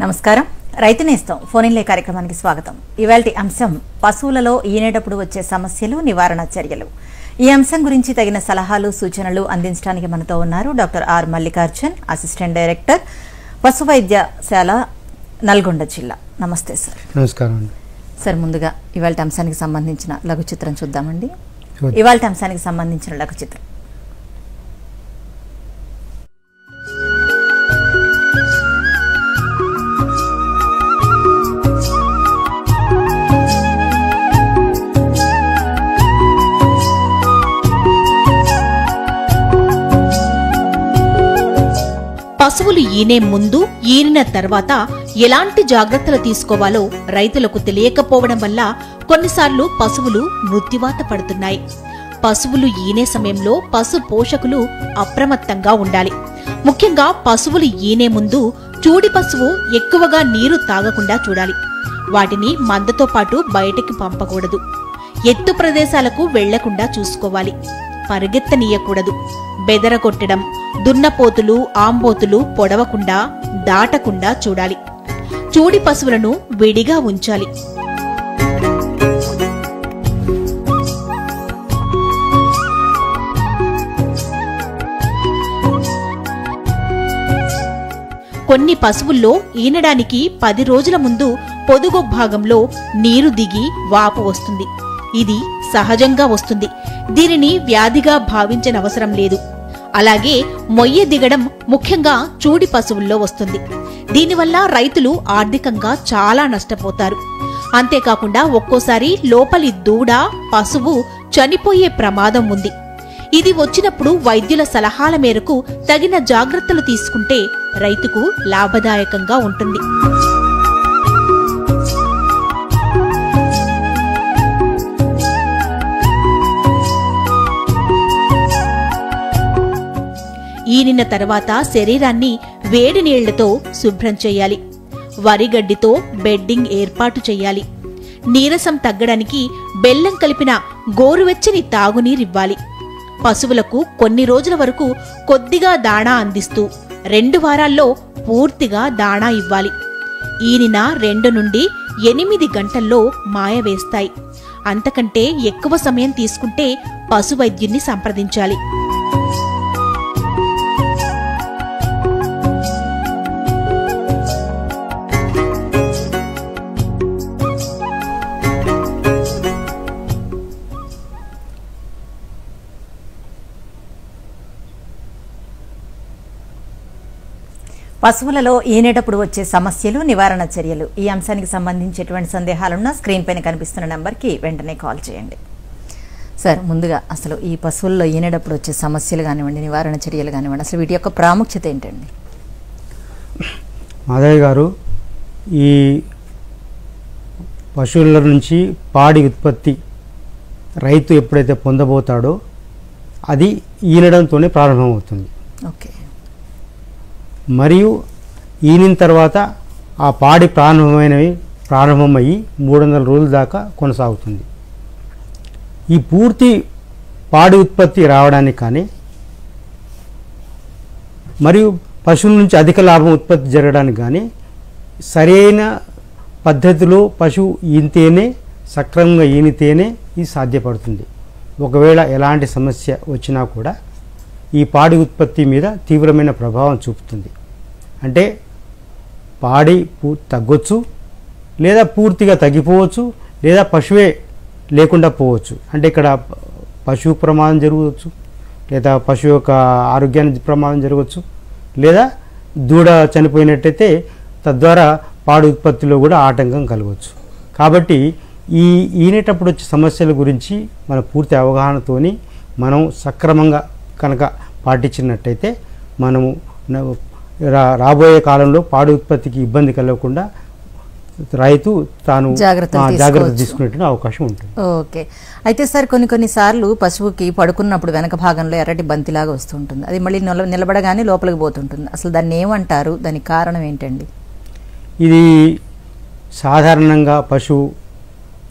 నమస్కారం. రైతు నేస్తం ఫోన్ ఇన్ కార్యక్రమానికి స్వాగతం. ఇవాల్టి అంశం పశువులలో ఈనేటప్పుడు వచ్చే సమస్యలు, నివారణ చర్యలు. ఈ అంశం గురించి తగిన సలహాలు, సూచనలు అందించడానికి మనతో ఉన్నారు doctor R Mallikarjun, assistant director, పశు వైద్యశాల, నల్గొండ జిల్లా. నమస్తే సార్. నమస్కారం సార్. ముందుగా ఇవాల్టి అంశానికి సంబంధించిన లఘు చిత్రం చూద్దామండి. ఇవాల్టి అంశానికి సంబంధించిన లఘు చిత్రం. పశువులు ఈనే ముందు, ఈనిన తర్వాత ఎలాంటి జాగ్రత్తలు తీసుకోవాలో రైతులకు తెలియకపోవడం వల్ల కొన్నిసార్లు పశువులు మృత్యువాత పడుతున్నాయి. పశువులు ఈనే సమయంలో పశు పోషకులు అప్రమత్తంగా ఉండాలి. ముఖ్యంగా పశువులు ఈనే ముందు చూడి పశువు ఎక్కువగా నీరు తాగకుండా చూడాలి. వాటిని మందతో పాటు బయటికి పంపకూడదు. ఎత్తు ప్రదేశాలకు వెళ్లకుండా చూసుకోవాలి. పరిగెత్తనీయకూడదు. బెదరగొట్టడం, దున్నపోతులు, ఆంబోతులు పొడవకుండా, దాటకుండా చూడాలి. చూడి పశువులను విడిగా ఉంచాలి. కొన్ని పశువుల్లో ఈనడానికి 10 రోజుల ముందు పొదుగు భాగంలో నీరు దిగి వాపు వస్తుంది. ఇది సహజంగా వస్తుంది. దీనిని వ్యాధిగా భావించనవసరం లేదు. అలాగే మొయ్య దిగడం ముఖ్యంగా చూడి పశువుల్లో వస్తుంది. దీనివల్ల రైతులు ఆర్థికంగా చాలా నష్టపోతారు. అంతేకాకుండా ఒక్కోసారి లోపలి దూడ, పశువు చనిపోయే ప్రమాదం ఉంది. ఇది వచ్చినప్పుడు వైద్యుల సలహాల మేరకు తగిన జాగ్రత్తలు తీసుకుంటే రైతుకు లాభదాయకంగా ఉంటుంది. ఈనిన తర్వాత శరీరాన్ని వేడి నీళ్లతో శుభ్రం చేయాలి. వరిగడ్డితో బెడ్డింగ్ ఏర్పాటు చేయాలి. నీరసం తగ్గడానికి బెల్లం కలిపిన గోరువెచ్చని తాగునీరివ్వాలి. పశువులకు కొన్ని రోజుల వరకు కొద్దిగా దాణా అందిస్తూ 2 వారాల్లో పూర్తిగా దాణా ఇవ్వాలి. ఈనిన 2 నుండి 8 గంటల్లో మాయవేస్తాయి. అంతకంటే ఎక్కువ సమయం తీసుకుంటే పశు వైద్యున్ని సంప్రదించాలి. పశువులలో ఈనేటప్పుడు వచ్చే సమస్యలు, నివారణ చర్యలు. ఈ అంశానికి సంబంధించి ఎటువంటి సందేహాలున్నా స్క్రీన్ పైన కనిపిస్తున్న నెంబర్కి వెంటనే కాల్ చేయండి. సార్, ముందుగా అసలు ఈ పశువుల్లో ఈనేటప్పుడు వచ్చే సమస్యలు కానివ్వండి, నివారణ చర్యలు కానివ్వండి, అసలు వీటి యొక్క ప్రాముఖ్యత ఏంటండి? మాధవి గారు, ఈ పశువుల నుంచి పాడి ఉత్పత్తి రైతు ఎప్పుడైతే పొందబోతాడో అది ఈనడంతోనే ప్రారంభమవుతుంది. ఓకే. మరియు ఈనిన తర్వాత ఆ పాడి ప్రారంభమయ్యి 300 రోజుల దాకా కొనసాగుతుంది. ఈ పూర్తి పాడి ఉత్పత్తి రావడానికి కానీ మరియు పశువుల నుంచి అధిక లాభం ఉత్పత్తి జరగడానికి కానీ సరైన పద్ధతిలో పశువు ఈనితేనే, సక్రమంగా ఈనితేనే ఇది సాధ్యపడుతుంది. ఒకవేళ ఎలాంటి సమస్య వచ్చినా కూడా ఈ పాడి ఉత్పత్తి మీద తీవ్రమైన ప్రభావం చూపుతుంది. అంటే పాడి తగ్గొచ్చు, లేదా పూర్తిగా తగ్గిపోవచ్చు, లేదా పశువే లేకుండా పోవచ్చు. అంటే ఇక్కడ పశువు ప్రమాదం జరగవచ్చు, లేదా పశువు యొక్క ఆరోగ్యానికి ప్రమాదం జరగవచ్చు, లేదా దూడ చనిపోయినట్టయితే తద్వారా పాడి ఉత్పత్తిలో కూడా ఆటంకం కలగవచ్చు. కాబట్టి ఈ ఈనేటప్పుడు వచ్చే సమస్యల గురించి మన పూర్తి అవగాహనతోని మనం సక్రమంగా కనుక పాటించినట్టయితే మనము రాబోయే కాలంలో పాడి ఉత్పత్తికి ఇబ్బంది కలగకుండా రైతు తాను జాగ్రత్త తీసుకునే అవకాశం ఉంటుంది. ఓకే. అయితే సార్, కొన్నిసార్లు పశువుకి పడుకున్నప్పుడు వెనక భాగంలో ఎర్రటి బంతిలాగా వస్తుంటుంది. అది మళ్ళీ నిలబడగానే లోపలికి పోతుంటుంది. అసలు దాన్ని ఏమంటారు? దానికి కారణం ఏంటండి? ఇది సాధారణంగా పశువు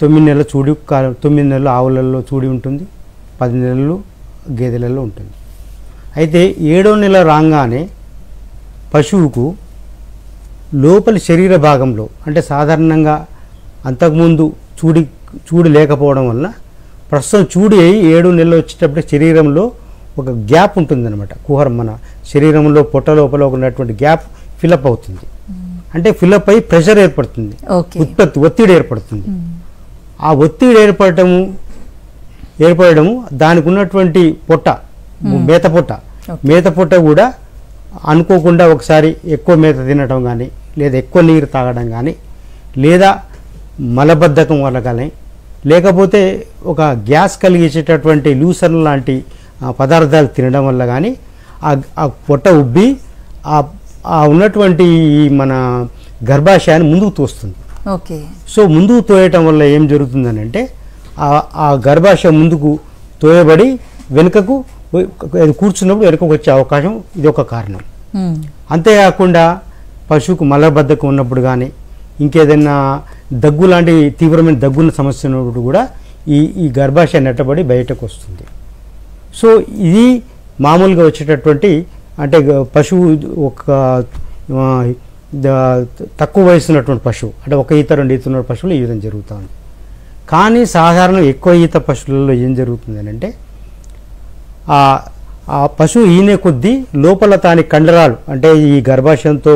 9 నెలల చూడి 9 నెలలు ఆవులలో చూడి ఉంటుంది, 10 నెలలు గేదెలలో ఉంటుంది. అయితే 7వ నెల రాగానే పశువుకు లోపలి శరీర భాగంలో అంటే సాధారణంగా అంతకుముందు చూడు లేకపోవడం వల్ల ప్రస్తుతం చూడు అయ్యి 7 నెలలు వచ్చేటప్పుడు శరీరంలో ఒక గ్యాప్ ఉంటుందన్నమాట. కుహరం మన శరీరంలో పొట్ట లోపల ఉన్నటువంటి గ్యాప్ ఫిలప్ అవుతుంది. అంటే ఫిలప్ అయ్యి ప్రెషర్ ఏర్పడుతుంది, ఒత్తిడి ఏర్పడుతుంది. ఆ ఒత్తిడి ఏర్పడము దానికి ఉన్నటువంటి పొట్ట మేత పొట్ట కూడా అనుకోకుండా ఒకసారి ఎక్కువ మేత తినడం కానీ, లేదా ఎక్కువ నీరు తాగడం కానీ, లేదా మలబద్ధకం వల్ల కానీ, లేకపోతే ఒక గ్యాస్ కలిగించేటటువంటి లూసర్న్ లాంటి పదార్థాలు తినడం వల్ల కానీ ఆ పొట్ట ఉబ్బి ఆ ఉన్నటువంటి మన గర్భాశయాన్ని ముందుకు తోస్తుంది. సో ముందుకు తోయటం వల్ల ఏం జరుగుతుందనంటే ఆ గర్భాశయం ముందుకు తోయబడి వెనుకకు కూర్చున్నప్పుడు వెనుకకు వచ్చే అవకాశం ఇది ఒక కారణం. అంతేకాకుండా పశువుకు మలబద్ధకం ఉన్నప్పుడు కానీ, ఇంకేదైనా దగ్గు లాంటి తీవ్రమైన దగ్గున్న సమస్య ఉన్నప్పుడు కూడా ఈ గర్భాశయం నెట్టబడి బయటకు వస్తుంది. సో ఇది మామూలుగా వచ్చేటటువంటి అంటే పశువు ఒక తక్కువ వయసు ఉన్నటువంటి పశువు అంటే 1 ఈత 2 ఈత ఉన్న పశువులు ఈ విధంగా జరుగుతుంది. కానీ సాధారణ ఎక్కువ ఈత పశువులలో ఏం జరుగుతుంది అంటే ఆ పశువు ఈనే కొద్దీ లోపల తాని కండరాలు అంటే ఈ గర్భాశయంతో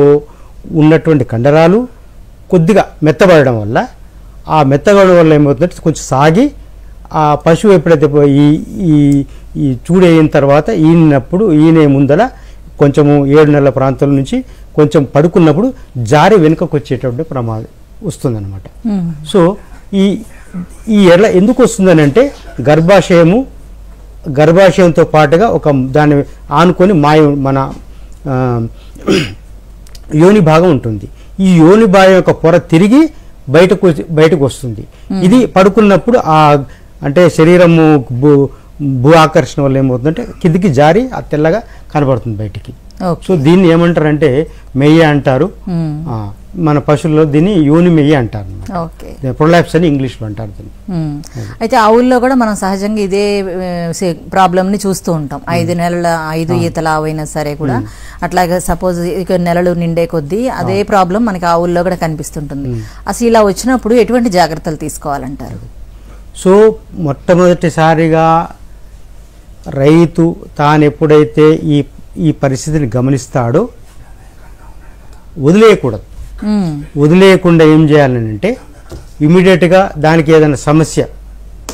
ఉన్నటువంటి కండరాలు కొద్దిగా మెత్తబడడం వల్ల ఆ మెత్తబడడం వల్ల ఏమవుతుందంటే కొంచెం సాగి ఆ పశువు ఎప్పుడైతే ఈ చూడైన తర్వాత ఈనే ముందల కొంచెము 7 నెలల ప్రాంతం నుంచి కొంచెం పడుకున్నప్పుడు జారి వెనుకకు వచ్చేటప్పుడు ప్రమాదం వస్తుందన్నమాట. సో ఈ ఎర్ర ఎందుకు వస్తుందని అంటే గర్భాశయంతో పాటుగా ఒక దాన్ని ఆనుకొని మన యోని భాగం ఉంటుంది. ఈ యోని భాగం యొక్క పొర తిరిగి బయటకు వస్తుంది. ఇది పడుకున్నప్పుడు అంటే శరీరము భూ ఆకర్షణ వల్ల ఏమవుతుందంటే కిందికి జారి ఆ తెల్లగా కనబడుతుంది బయటికి. సో దీన్ని ఏమంటారంటే మెయ్య అంటారు, మన పశువుల్లో దీన్ని యోని మెయ్య అంటారు, ప్రొలాప్స్ అని ఇంగ్లీష్లో అంటారు దీన్ని. అయితే ఆవుల్లో కూడా మనం సహజంగా ఇదే ప్రాబ్లమ్ని చూస్తూ ఉంటాం. 5 ఈతల ఆవైనా సరే కూడా అట్లాగే సపోజ్ ఇక నెలలు నిండే కొద్దీ అదే ప్రాబ్లం మనకి ఆవుల్లో కూడా కనిపిస్తుంటుంది. అసలు ఇలా వచ్చినప్పుడు ఎటువంటి జాగ్రత్తలు తీసుకోవాలంటారు? సో మొట్టమొదటిసారిగా రైతు తాను ఎప్పుడైతే ఈ పరిస్థితిని గమనిస్తాడో వదిలేయకుండా ఏం చేయాలంటే ఇమీడియట్గా దానికి ఏదైనా సమస్య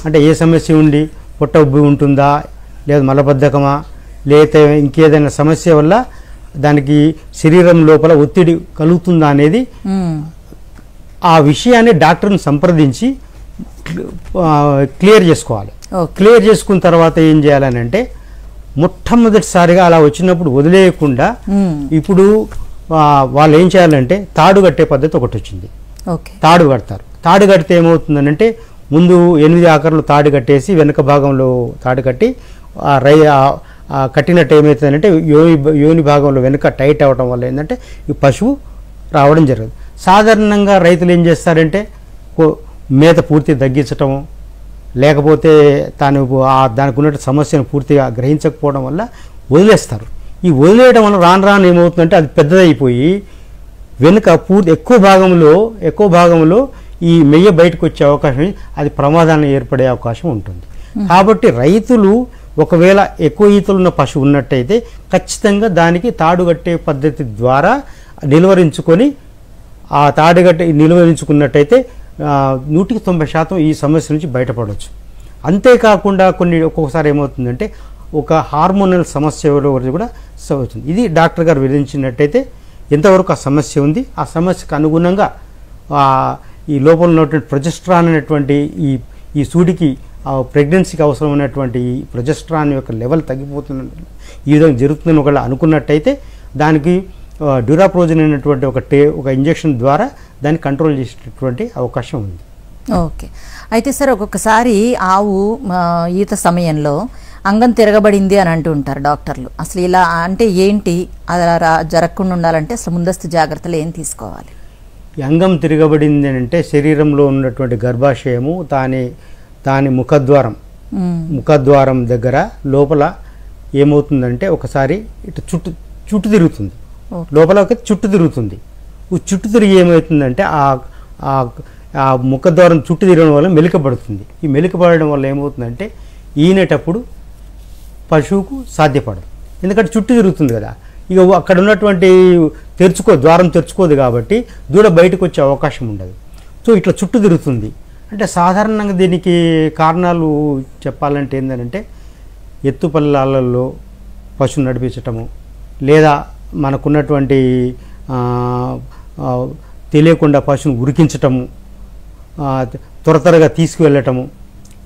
అంటే ఏ సమస్య ఉండి పొట్ట ఉబ్బి ఉంటుందా, లేదా మలబద్ధకమా, లేదా ఇంకేదైనా సమస్య వల్ల దానికి శరీరం లోపల ఒత్తిడి కలుగుతుందా అనేది ఆ విషయాన్ని డాక్టర్ని సంప్రదించి క్లియర్ చేసుకోవాలి. క్లియర్ చేసుకున్న తర్వాత ఏం చేయాలని అంటే మొట్టమొదటిసారిగా అలా వచ్చినప్పుడు వదిలేయకుండా ఇప్పుడు వాళ్ళు ఏం చేయాలంటే తాడు కట్టే పద్ధతి ఒకటి వచ్చింది. తాడు కడతారు. తాడు కడితే ఏమవుతుందనంటే ముందు 8 ఆకర్లు తాడు కట్టేసి వెనుక భాగంలో తాడు కట్టి కట్టినట్టు ఏమవుతుందంటే యోని భాగంలో వెనుక టైట్ అవ్వడం వల్ల ఏంటంటే ఈ పశువు రావడం జరగదు. సాధారణంగా రైతులు ఏం చేస్తారంటే మేత పూర్తి తగ్గించటము, లేకపోతే దానికి ఉన్న సమస్యను పూర్తిగా గ్రహించకపోవడం వల్ల వదిలేస్తారు. ఈ వదిలేయడం వల్ల రాను ఏమవుతుందంటే అది పెద్దదైపోయి వెనుక ఎక్కువ భాగంలో ఈ మెయ్య బయటకు వచ్చే అవకాశం, అది ప్రమాదాన్ని ఏర్పడే అవకాశం ఉంటుంది. కాబట్టి రైతులు ఒకవేళ ఎక్కువ ఈతలున్న పశువు ఉన్నట్టయితే ఖచ్చితంగా దానికి తాడు కట్టే పద్ధతి ద్వారా నిలువరించుకొని ఆ నిలువరించుకున్నట్టయితే 190% ఈ సమస్య నుంచి బయటపడవచ్చు. అంతేకాకుండా ఒక్కొక్కసారి ఏమవుతుందంటే ఒక హార్మోనల్ సమస్య కూడా అవుతుంది. ఇది డాక్టర్ గారు విధించినట్టయితే ఎంతవరకు ఆ సమస్య ఉంది, ఆ సమస్యకు అనుగుణంగా ఈ లోపల ఉన్నటువంటి ప్రొజెస్ట్రాన్ అనేటువంటి ఈ సూడికి ప్రెగ్నెన్సీకి అవసరమైనటువంటి ఈ ప్రొజెస్ట్రాన్ యొక్క లెవెల్ తగ్గిపోతున్న ఈ విధంగా జరుగుతుందని ఒకవేళ అనుకున్నట్టయితే దానికి డ్యూరాప్రోజన్ అనేటువంటి ఒక ఇంజెక్షన్ ద్వారా దాన్ని కంట్రోల్ చేసేటటువంటి అవకాశం ఉంది. ఓకే. అయితే సార్ ఒక్కొక్కసారి ఆవు ఈత సమయంలో అంగం తిరగబడింది అని అంటూ ఉంటారు డాక్టర్లు. అసలు ఇలా అంటే ఏంటి, అలా జరగకుండా ఉండాలంటే అసలు ముందస్తు జాగ్రత్తలు ఏం తీసుకోవాలి? అంగం తిరగబడింది అంటే శరీరంలో ఉన్నటువంటి గర్భాశయము దాని ముఖద్వారం దగ్గర లోపల ఏమవుతుందంటే ఒకసారి ఇటు చుట్టూ తిరుగుతుంది, లోపల చుట్టూ తిరుగుతుంది. చుట్టూ తిరిగి ఏమవుతుందంటే ఆ ముఖద్వారం చుట్టూ తిరగడం వల్ల మెలిక పడుతుంది. ఈ మెలిక పడడం వల్ల ఏమవుతుందంటే ఈనేటప్పుడు పశువుకు సాధ్యపడదు, ఎందుకంటే చుట్టూ తిరుగుతుంది కదా. ఇక అక్కడ ఉన్నటువంటి ద్వారం తెరుచుకోదు కాబట్టి దూడ బయటకు వచ్చే అవకాశం ఉండదు. సో ఇట్లా చుట్టూ తిరుగుతుంది. అంటే సాధారణంగా దీనికి కారణాలు చెప్పాలంటే ఏంటంటే ఎత్తుపల్లాలలో పశువు నడిపించటము, లేదా మనకున్నటువంటి తెలియకుండా పశువును ఉరికించటము, త్వరగా తీసుకువెళ్ళటము,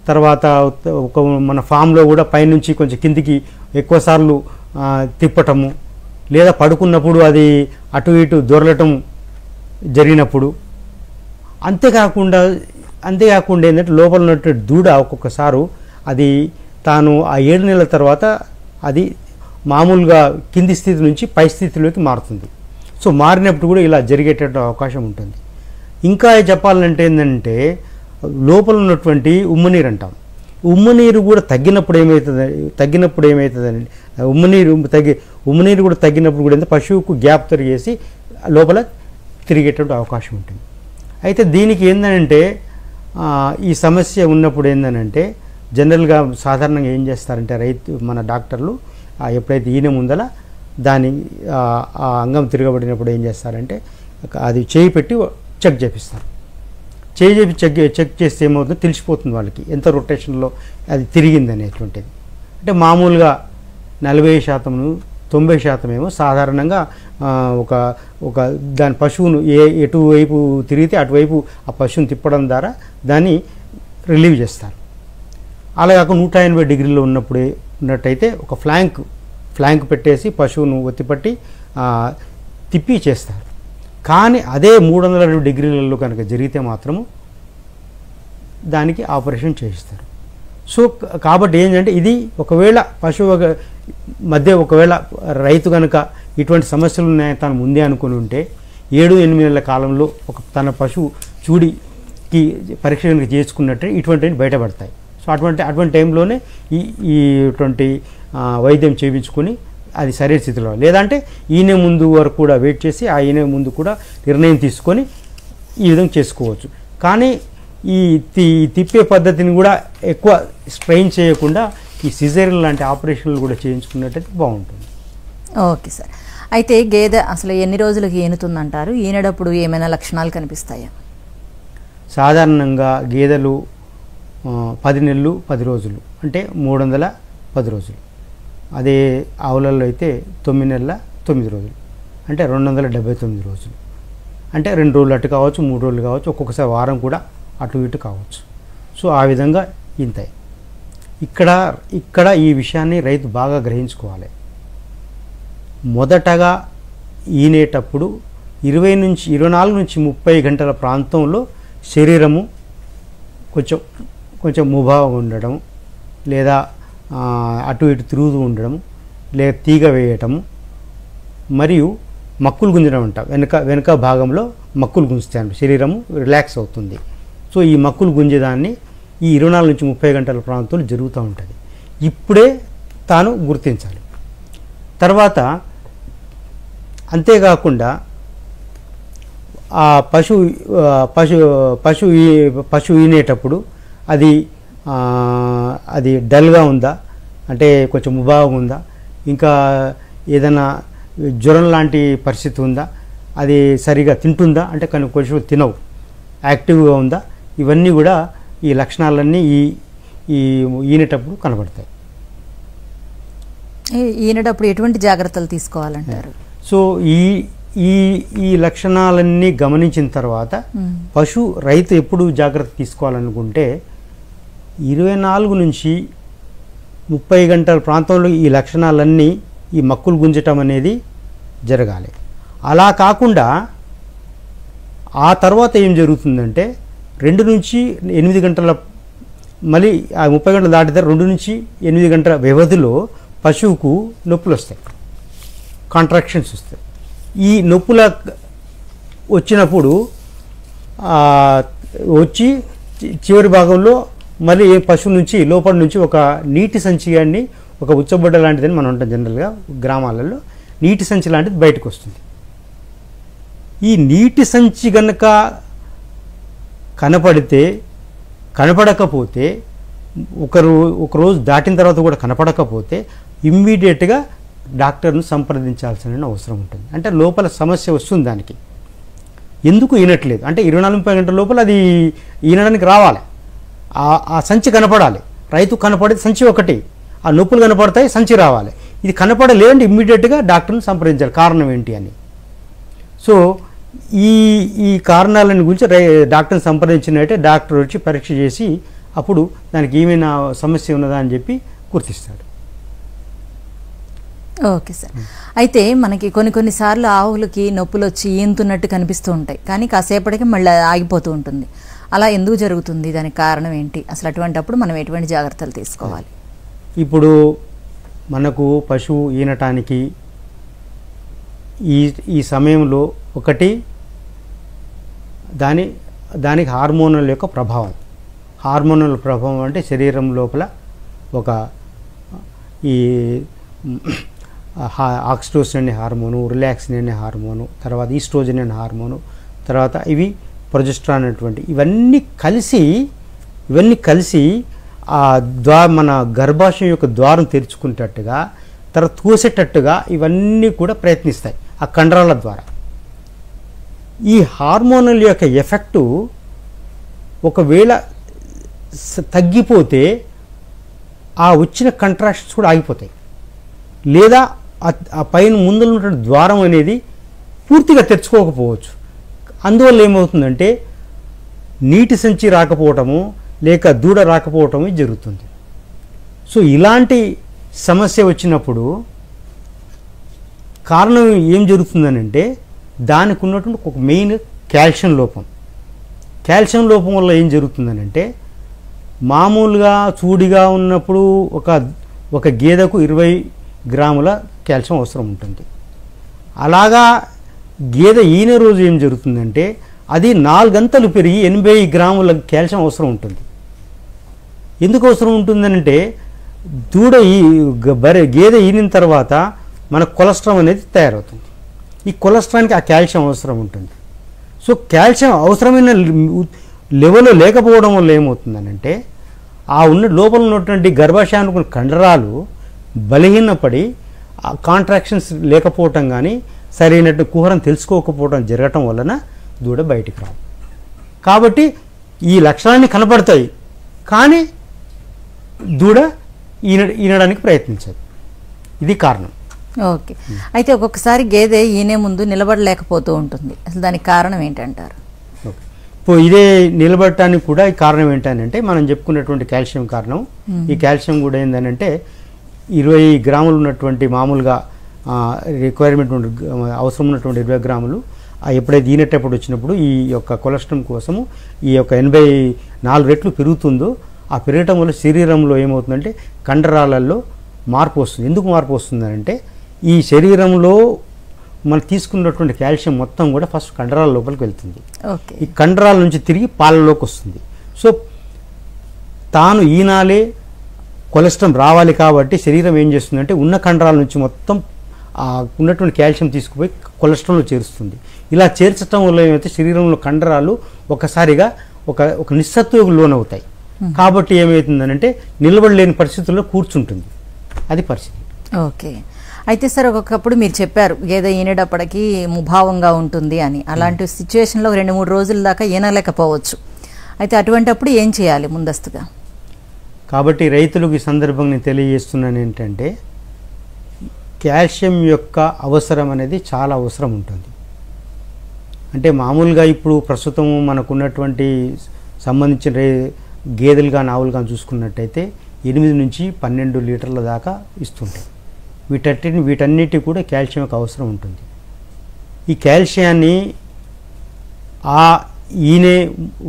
తర్వాత మన ఫామ్లో కూడా పైనుంచి కొంచెం కిందికి ఎక్కువసార్లు తిప్పటము, లేదా పడుకున్నప్పుడు అది అటు ఇటు దొరలటం జరిగినప్పుడు, అంతేకాకుండా ఏంటంటే లోపల ఉన్నటువంటి దూడ ఒక్కొక్కసారి అది తాను ఆ 7 నెలల తర్వాత అది మామూలుగా కింది స్థితి నుంచి పై స్థితిలోకి మారుతుంది. సో మారినప్పుడు కూడా ఇలా జరిగేటట్టు అవకాశం ఉంటుంది. ఇంకా చెప్పాలంటే ఏంటంటే లోపల ఉన్నటువంటి ఉమ్మనీరు అంటాం. ఉమ్మనీరు కూడా తగ్గినప్పుడు ఏమవుతుందని ఉమ్మనీరు కూడా తగ్గినప్పుడు కూడా పశువుకు గ్యాప్ తిరిగేసి లోపల తిరిగేటట్టు అవకాశం ఉంటుంది. అయితే దీనికి ఏంటంటే ఈ సమస్య ఉన్నప్పుడు ఏంటంటే జనరల్గా సాధారణంగా ఏం చేస్తారంటే మన డాక్టర్లు ఎప్పుడైతే ఈయన ముందల దాని ఆ అంగం తిరగబడినప్పుడు ఏం చేస్తారంటే అది చేయి పెట్టి చెక్ చేపిస్తారు. చేయి చేపి చెక్ చేస్తే ఏమవుతుందో తెలిసిపోతుంది వాళ్ళకి ఎంత రొటేషన్లో అది తిరిగింది అనేటువంటిది. అంటే మామూలుగా 40%, 90% ఏమో సాధారణంగా ఒక దాని పశువును ఎటువైపు తిరిగితే అటువైపు ఆ పశువును తిప్పడం ద్వారా దాన్ని రిలీవ్ చేస్తారు. అలాగే 180 డిగ్రీలో ఉన్నట్టయితే ఒక ఫ్లాంక్ పెట్టేసి పశువును ఒత్తిపట్టి తిప్పి చేస్తారు. కానీ అదే 360 డిగ్రీలలో కనుక జరిగితే మాత్రము దానికి ఆపరేషన్ చేయిస్తారు. సో కాబట్టి ఏంటంటే ఇది ఒకవేళ పశువు మధ్య ఒకవేళ రైతు కనుక ఇటువంటి సమస్యలు ఉన్నాయని తాను ముందే అనుకుని ఉంటే 7-8 నెలల కాలంలో తన పశువు చూడికి పరీక్ష కనుక చేసుకున్నట్టే ఇటువంటివి బయటపడతాయి. సో అటువంటి టైంలోనే ఇటువంటి వైద్యం చేయించుకొని అది సరైన స్థితిలో, లేదంటే ఈయన ముందు వరకు కూడా వెయిట్ చేసి ఆ ఈయన ముందు కూడా నిర్ణయం తీసుకొని ఈ విధంగా చేసుకోవచ్చు. కానీ ఈ తిప్పే పద్ధతిని కూడా ఎక్కువ స్ట్రెయిన్ చేయకుండా ఈ సిజేరియన్ లాంటి ఆపరేషన్లు కూడా చేయించుకున్నట్టయితే బాగుంటుంది. Okay sir. అయితే గేదె అసలు ఎన్ని రోజులకి ఈనుతుందంటారు? ఈనడప్పుడు ఏమైనా లక్షణాలు కనిపిస్తాయా? సాధారణంగా గేదెలు 10 నెలలు 10 రోజులు అంటే 310 రోజులు. అదే ఆవులలో అయితే 9 నెలల 9 రోజులు అంటే 279 రోజులు. అంటే 2 రోజులు అటు కావచ్చు, 3 రోజులు కావచ్చు, ఒక్కొక్కసారి వారం కూడా అటు ఇటు కావచ్చు. సో ఆ విధంగా ఇంతాయి. ఇక్కడ ఈ విషయాన్ని రైతు బాగా గ్రహించుకోవాలి. మొదటగా ఈనేటప్పుడు 24 నుంచి 30 గంటల ప్రాంతంలో శరీరము కొంచెం ముభావం ఉండడం, లేదా అటు ఇటు తిరుగుతూ ఉండడం, లేదా తీగ వేయటము, మరియు మక్కులు గుంజడం అంట. వెనక భాగంలో మక్కులు గుంజుతాయి, శరీరము రిలాక్స్ అవుతుంది. సో ఈ మక్కులు గుంజేదాన్ని ఈ 24 నుంచి 30 గంటల ప్రాంతంలో జరుగుతూ ఉంటుంది. ఇప్పుడే తాను గుర్తించాలి. తర్వాత అంతేకాకుండా ఆ పశువు ఈనేటప్పుడు అది డల్గా ఉందా, అంటే కొంచెం ముభావం ఉందా, ఇంకా ఏదైనా జ్వరం లాంటి పరిస్థితి ఉందా, అది సరిగా తింటుందా, అంటే కొంచెం తినవు, యాక్టివ్గా ఉందా, ఇవన్నీ కూడా ఈ లక్షణాలన్నీ ఈనేటప్పుడు కనబడతాయి. ఈనేటప్పుడు ఎటువంటి జాగ్రత్తలు తీసుకోవాలంటారు? సో ఈ లక్షణాలన్నీ గమనించిన తర్వాత రైతు ఎప్పుడు జాగ్రత్త తీసుకోవాలనుకుంటే 24 నుంచి 30 గంటల ప్రాంతంలో ఈ లక్షణాలన్నీ ఈ మక్కులు గుంజటం అనేది జరగాలి. అలా కాకుండా ఆ తర్వాత ఏం జరుగుతుందంటే 2 నుంచి 8 గంటల, మళ్ళీ ఆ 30 గంటలు దాటితే 2 నుంచి 8 గంటల వ్యవధిలో పశువుకు నొప్పులు వస్తాయి, కాంట్రాక్షన్స్ వస్తాయి. ఈ నొప్పుల వచ్చినప్పుడు వచ్చి చివరి భాగంలో మళ్ళీ పశువు నుంచి లోపల నుంచి ఒక నీటి సంచి కానీ ఒక ఉచ్చబొడ్డ లాంటిదని మనం ఉంటాం జనరల్గా గ్రామాలలో, నీటి సంచి లాంటిది బయటకు వస్తుంది. ఈ నీటి సంచి గనక కనపడకపోతే ఒక రోజు దాటిన తర్వాత కూడా కనపడకపోతే ఇమ్మీడియట్గా డాక్టర్ను సంప్రదించాల్సిన అవసరం ఉంటుంది. అంటే లోపల సమస్య వస్తుంది దానికి. ఎందుకు ఈనట్లేదు అంటే 24 గంటల లోపల అది ఈనడానికి రావాలి. ఆ సంచి కనపడాలి. రైతు కనపడేది సంచి ఒకటి, ఆ నొప్పులు కనపడతాయి, సంచి రావాలి. ఇది కనపడలేదంటే ఇమ్మీడియట్గా డాక్టర్ని సంప్రదించాలి కారణం ఏంటి అని. సో ఈ కారణాలను గురించి డాక్టర్ని సంప్రదించినట్టే డాక్టర్ వచ్చి పరీక్ష చేసి అప్పుడు దానికి ఏమైనా సమస్య ఉన్నదా అని చెప్పి గుర్తిస్తాడు. Okay sir. అయితే మనకి కొన్నిసార్లు ఆవులకి నొప్పులు వచ్చి ఈంతున్నట్టు కనిపిస్తూ ఉంటాయి, కానీ కాసేపటికి మళ్ళీ ఆగిపోతూ ఉంటుంది. అలా ఎందుకు జరుగుతుంది? దానికి కారణం ఏంటి? అసలు అటువంటిప్పుడు మనం ఎటువంటి జాగ్రత్తలు తీసుకోవాలి? ఇప్పుడు మనకు పశువు ఈనటానికి ఈ సమయంలో ఒకటి దానికి హార్మోనల్ యొక్క ప్రభావం. హార్మోనల్ ప్రభావం అంటే శరీరం లోపల ఒక ఈ ఆక్సిటోసిన్ అనే హార్మోను, రిలాక్సిన్ అనే హార్మోను, తర్వాత ఈస్ట్రోజన్ అనే హార్మోను, తర్వాత ఇవి ప్రొజెస్ట్రాన్ అనేటువంటి ఇవన్నీ కలిసి మన గర్భాశయం యొక్క ద్వారం తెరుచుకునేటట్టుగా, తర్వాత తోసేటట్టుగా ఇవన్నీ కూడా ప్రయత్నిస్తాయి ఆ కండరాల ద్వారా. ఈ హార్మోనల్ యొక్క ఎఫెక్టు ఒకవేళ తగ్గిపోతే ఆ వచ్చిన కంట్రాక్షన్స్ కూడా ఆగిపోతాయి, లేదా ఆ పైన ముందర ఉన్నటువంటి ద్వారం అనేది పూర్తిగా తెరుచుకోకపోవచ్చు. అందువల్ల ఏమవుతుందంటే నీటి సంచి రాకపోవటము లేక దూడ రాకపోవటము జరుగుతుంది. సో ఇలాంటి సమస్య వచ్చినప్పుడు కారణం ఏం జరుగుతుందనంటే దానికి ఉన్నటువంటి ఒక మెయిన్ కాల్షియం లోపం. కాల్షియం లోపం వల్ల ఏం జరుగుతుందనంటే మామూలుగా చూడిగా ఉన్నప్పుడు ఒక గేదెకు 20 గ్రాముల కాల్షియం అవసరం ఉంటుంది. అలాగా గేదె ఈన రోజు ఏం జరుగుతుందంటే అది 4 గంటలు పెరిగి 80 గ్రాముల కాల్షియం అవసరం ఉంటుంది. ఎందుకు అవసరం ఉంటుందంటే గేదె ఈనిన తర్వాత మన కొలెస్ట్రాల్ అనేది తయారవుతుంది. ఈ కొలెస్ట్రాల్కి ఆ కాల్షియం అవసరం ఉంటుంది. సో కాల్షియం అవసరమైన లెవెల్లో లేకపోవడం వల్ల ఏమవుతుందనంటే లోపల ఉన్నటువంటి గర్భాశయానికి కండరాలు బలహీనపడి కాంట్రాక్షన్స్ లేకపోవటం కానీ సరైనట్టు కుహరం తెలుసుకోకపోవడం జరగటం వలన దూడ బయటికి రావు. కాబట్టి ఈ లక్షణాన్ని కనపడతాయి, కానీ దూడ ఈనడానికి ప్రయత్నించదు. ఇది కారణం. ఓకే. అయితే ఒక్కొక్కసారి గేదె ఈనే ముందు నిలబడలేకపోతూ ఉంటుంది. అసలు దానికి కారణం ఏంటంటారు? ఇప్పుడు ఇదే నిలబడటానికి కూడా ఈ కారణం ఏంటంటే మనం చెప్పుకున్నటువంటి కాల్షియం కారణం. ఈ కాల్షియం కూడా ఏంటంటే 20 గ్రాములు ఉన్నటువంటి మామూలుగా రిక్వైర్మెంట్ అవసరం ఉన్నటువంటి 20 గ్రాములు ఎప్పుడైతే ఈనేటప్పుడు వచ్చినప్పుడు ఈ యొక్క కొలెస్ట్రాల్ కోసము ఈ యొక్క 84 రెట్లు పెరుగుతుందో ఆ పెరగటం వల్ల శరీరంలో ఏమవుతుందంటే కండరాలలో మార్పు వస్తుంది. ఎందుకు మార్పు వస్తుందంటే ఈ శరీరంలో మనం తీసుకున్నటువంటి కాల్షియం మొత్తం కూడా ఫస్ట్ కండరాల లోపలికి వెళ్తుంది. ఈ కండరాల నుంచి తిరిగి పాలలోకి వస్తుంది. సో తాను ఈనాలే కొలెస్ట్రాల్ రావాలి కాబట్టి శరీరం ఏం చేస్తుందంటే ఉన్న కండరాల నుంచి మొత్తం ఉన్నటువంటి కాల్షియం తీసుకుపోయి కొలెస్ట్రాల్లో చేరుస్తుంది. ఇలా చేర్చడం వల్ల ఏమైతే శరీరంలో కండరాలు ఒకసారిగా ఒక నిస్సత్తుకు లోనవుతాయి. కాబట్టి ఏమవుతుందనంటే నిలబడలేని పరిస్థితుల్లో కూర్చుంటుంది. అది పరిస్థితి. ఓకే. అయితే సార్ ఒకప్పుడు మీరు చెప్పారు గేదె ఈనేటప్పటికీ ముభావంగా ఉంటుంది అని. అలాంటి సిచ్యువేషన్లో 2-3 రోజుల దాకా ఈనలేకపోవచ్చు. అయితే అటువంటిప్పుడు ఏం చేయాలి ముందస్తుగా? కాబట్టి రైతులకు ఈ సందర్భంగా నేను తెలియజేస్తున్నాను ఏంటంటే కాల్షియం యొక్క అవసరం అనేది చాలా అవసరం ఉంటుంది. అంటే మామూలుగా ఇప్పుడు ప్రస్తుతం మనకున్నటువంటి సంబంధించిన గేదెలు కానీ ఆవులు కానీ చూసుకున్నట్టయితే 8 నుంచి 12 లీటర్ల దాకా ఇస్తుంటాయి. వీటన్నిటి కూడా కాల్షియం యొక్క అవసరం ఉంటుంది. ఈ కాల్షియాన్ని ఈనే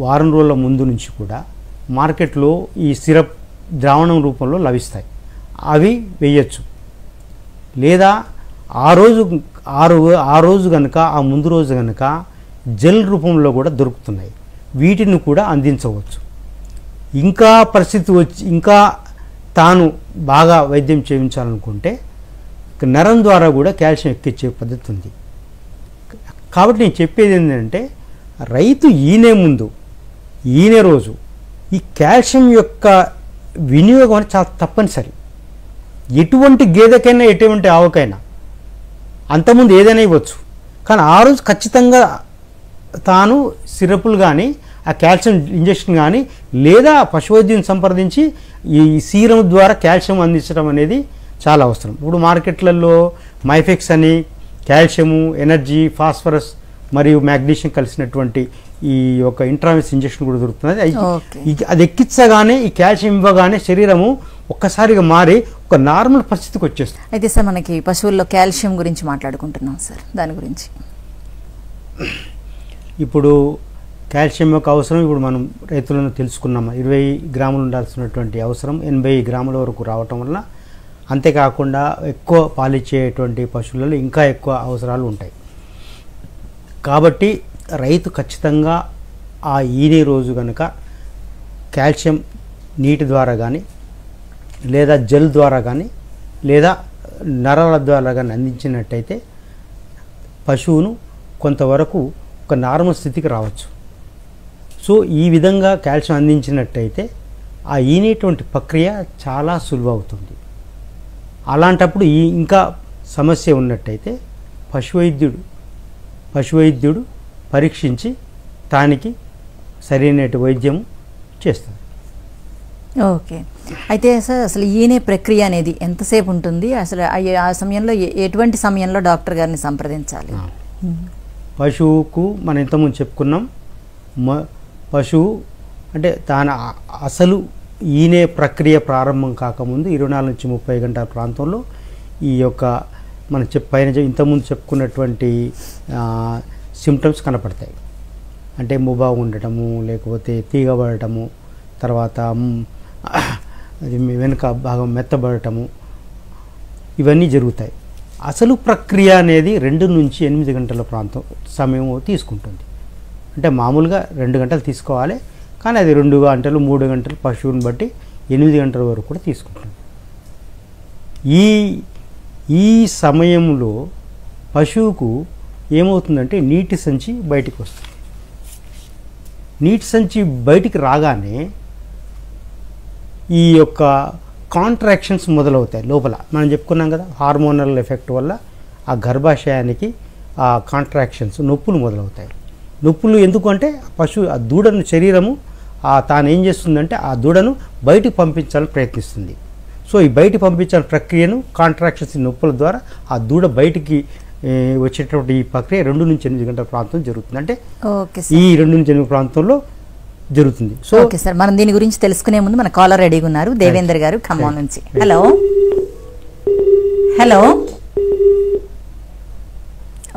వారం రోజుల ముందు నుంచి కూడా మార్కెట్లో ఈ సిరప్ ద్రావణం రూపంలో లభిస్తాయి. అవి వేయచ్చు. లేదా ఆ రోజు కనుక ఆ ముందు రోజు కనుక జెల్ రూపంలో కూడా దొరుకుతున్నాయి. వీటిని కూడా అందించవచ్చు. ఇంకా పరిస్థితి ఇంకా తాను బాగా వైద్యం చేయించాలనుకుంటే నరం ద్వారా కూడా కాల్షియం ఎక్కించే పద్ధతి ఉంది. కాబట్టి నేను చెప్పేది ఏంటంటే రైతు ఈనే రోజు ఈ కాల్షియం యొక్క వినియోగం అనేది చాలా తప్పనిసరి. ఎటువంటి గేదెకైనా ఎటువంటి ఆవుకైనా అంతకుముందు ఏదైనా ఇవ్వచ్చు, కానీ ఆ రోజు ఖచ్చితంగా తాను సిరపులు కానీ ఆ కాల్షియం ఇంజెక్షన్ కానీ లేదా పశువైద్యం సంప్రదించి ఈ సీరం ద్వారా కాల్షియం అందించడం అనేది చాలా అవసరం. ఇప్పుడు మార్కెట్లలో మైఫెక్స్ అని కాల్షియము, ఎనర్జీ, ఫాస్ఫరస్ మరియు మ్యాగ్నీషియం కలిసినటువంటి ఈ యొక్క ఇంట్రావెనస్ ఇంజెక్షన్ కూడా దొరుకుతున్నది. అది ఎక్కించగానే ఈ కాల్షియం ఇవ్వగానే శరీరము ఒక్కసారిగా మారి ఒక నార్మల్ పరిస్థితికి వచ్చేస్తుంది. అయితే సార్ మనకి పశువుల్లో కాల్షియం గురించి మాట్లాడుకుంటున్నాం సార్, దాని గురించి ఇప్పుడు కాల్షియం యొక్క అవసరం ఇప్పుడు మనం రైతులను తెలుసుకున్నాము. 20 గ్రాములు ఉండాల్సినటువంటి అవసరం 80 గ్రాముల వరకు రావటం వలన, అంతేకాకుండా ఎక్కువ పాలిచ్చేటువంటి పశువులలో ఇంకా ఎక్కువ అవసరాలు ఉంటాయి. కాబట్టి రైతు ఖచ్చితంగా ఆ ఈనే రోజు కనుక కాల్షియం నీటి ద్వారా కానీ లేదా జెల్ ద్వారా కానీ లేదా నరాల ద్వారా కానీ అందించినట్టయితే పశువును కొంతవరకు ఒక నార్మల్ స్థితికి రావచ్చు. సో ఈ విధంగా కాల్షియం అందించినట్టయితే ఆ ఈనేటువంటి ప్రక్రియ చాలా సులువవుతుంది. అలాంటప్పుడు ఇంకా సమస్య ఉన్నట్టయితే పశువైద్యుడు పరీక్షించి దానికి సరైన వైద్యం చేస్తారు. ఓకే. అయితే సార్ అసలు ఈనే ప్రక్రియ అనేది ఎంతసేపు ఉంటుంది, అసలు ఆ సమయంలో ఎటువంటి సమయంలో డాక్టర్ గారిని సంప్రదించాలి? పశువుకు మనం ఇంతకుముందు చెప్పుకున్నాం, పశువు అంటే దాని అసలు ఈనే ప్రక్రియ ప్రారంభం కాకముందు 24 నుంచి 30 గంటల ప్రాంతంలో ఈ యొక్క మనం పైన ఇంతకుముందు చెప్పుకున్నటువంటి సిమ్టమ్స్ కనపడతాయి. అంటే ముబా ఉండటము, లేకపోతే తీగబడటము, తర్వాత వెనుక భాగం మెత్తబడటము, ఇవన్నీ జరుగుతాయి. అసలు ప్రక్రియ అనేది 2 నుంచి 8 గంటల సమయం తీసుకుంటుంది. అంటే మామూలుగా 2 గంటలు తీసుకోవాలి, కానీ అది 2 గంటలు 3 గంటలు పశువుని బట్టి 8 గంటల వరకు కూడా తీసుకుంటుంది. ఈ సమయంలో పశువుకు ఏమవుతుందంటే నీటి సంచి బయటికి వస్తుంది. నీటి సంచి బయటికి రాగానే ఈ యొక్క కాంట్రాక్షన్స్ మొదలవుతాయి లోపల. మనం చెప్పుకున్నాం కదా, హార్మోనల్ ఎఫెక్ట్ వల్ల ఆ గర్భాశయానికి ఆ కాంట్రాక్షన్స్ నొప్పులు మొదలవుతాయి. నొప్పులు ఎందుకు అంటే పశువు ఆ దూడను శరీరము తాను ఏం చేస్తుందంటే ఆ దూడను బయటికి పంపించాలని ప్రయత్నిస్తుంది. సో ఈ బయటికి పంపించాలని ప్రక్రియను కాంట్రాక్షన్స్ నొప్పుల ద్వారా ఆ దూడ బయటికి వచ్చేటటువంటి ఈ ప్రక్రియ 2 నుంచి 8 గంటల ప్రాంతం జరుగుతుంది. అంటే ఈ 2 నుంచి 8 ప్రాంతంలో జరుగుతుంది. సో ఓకే సార్, మనం దీని గురించి తెలుసుకునే ముందు మన కాలర్ రెడీగా ఉన్నారు, దేవేందర్ గారు ఖమ్మం నుంచి. Hello hello.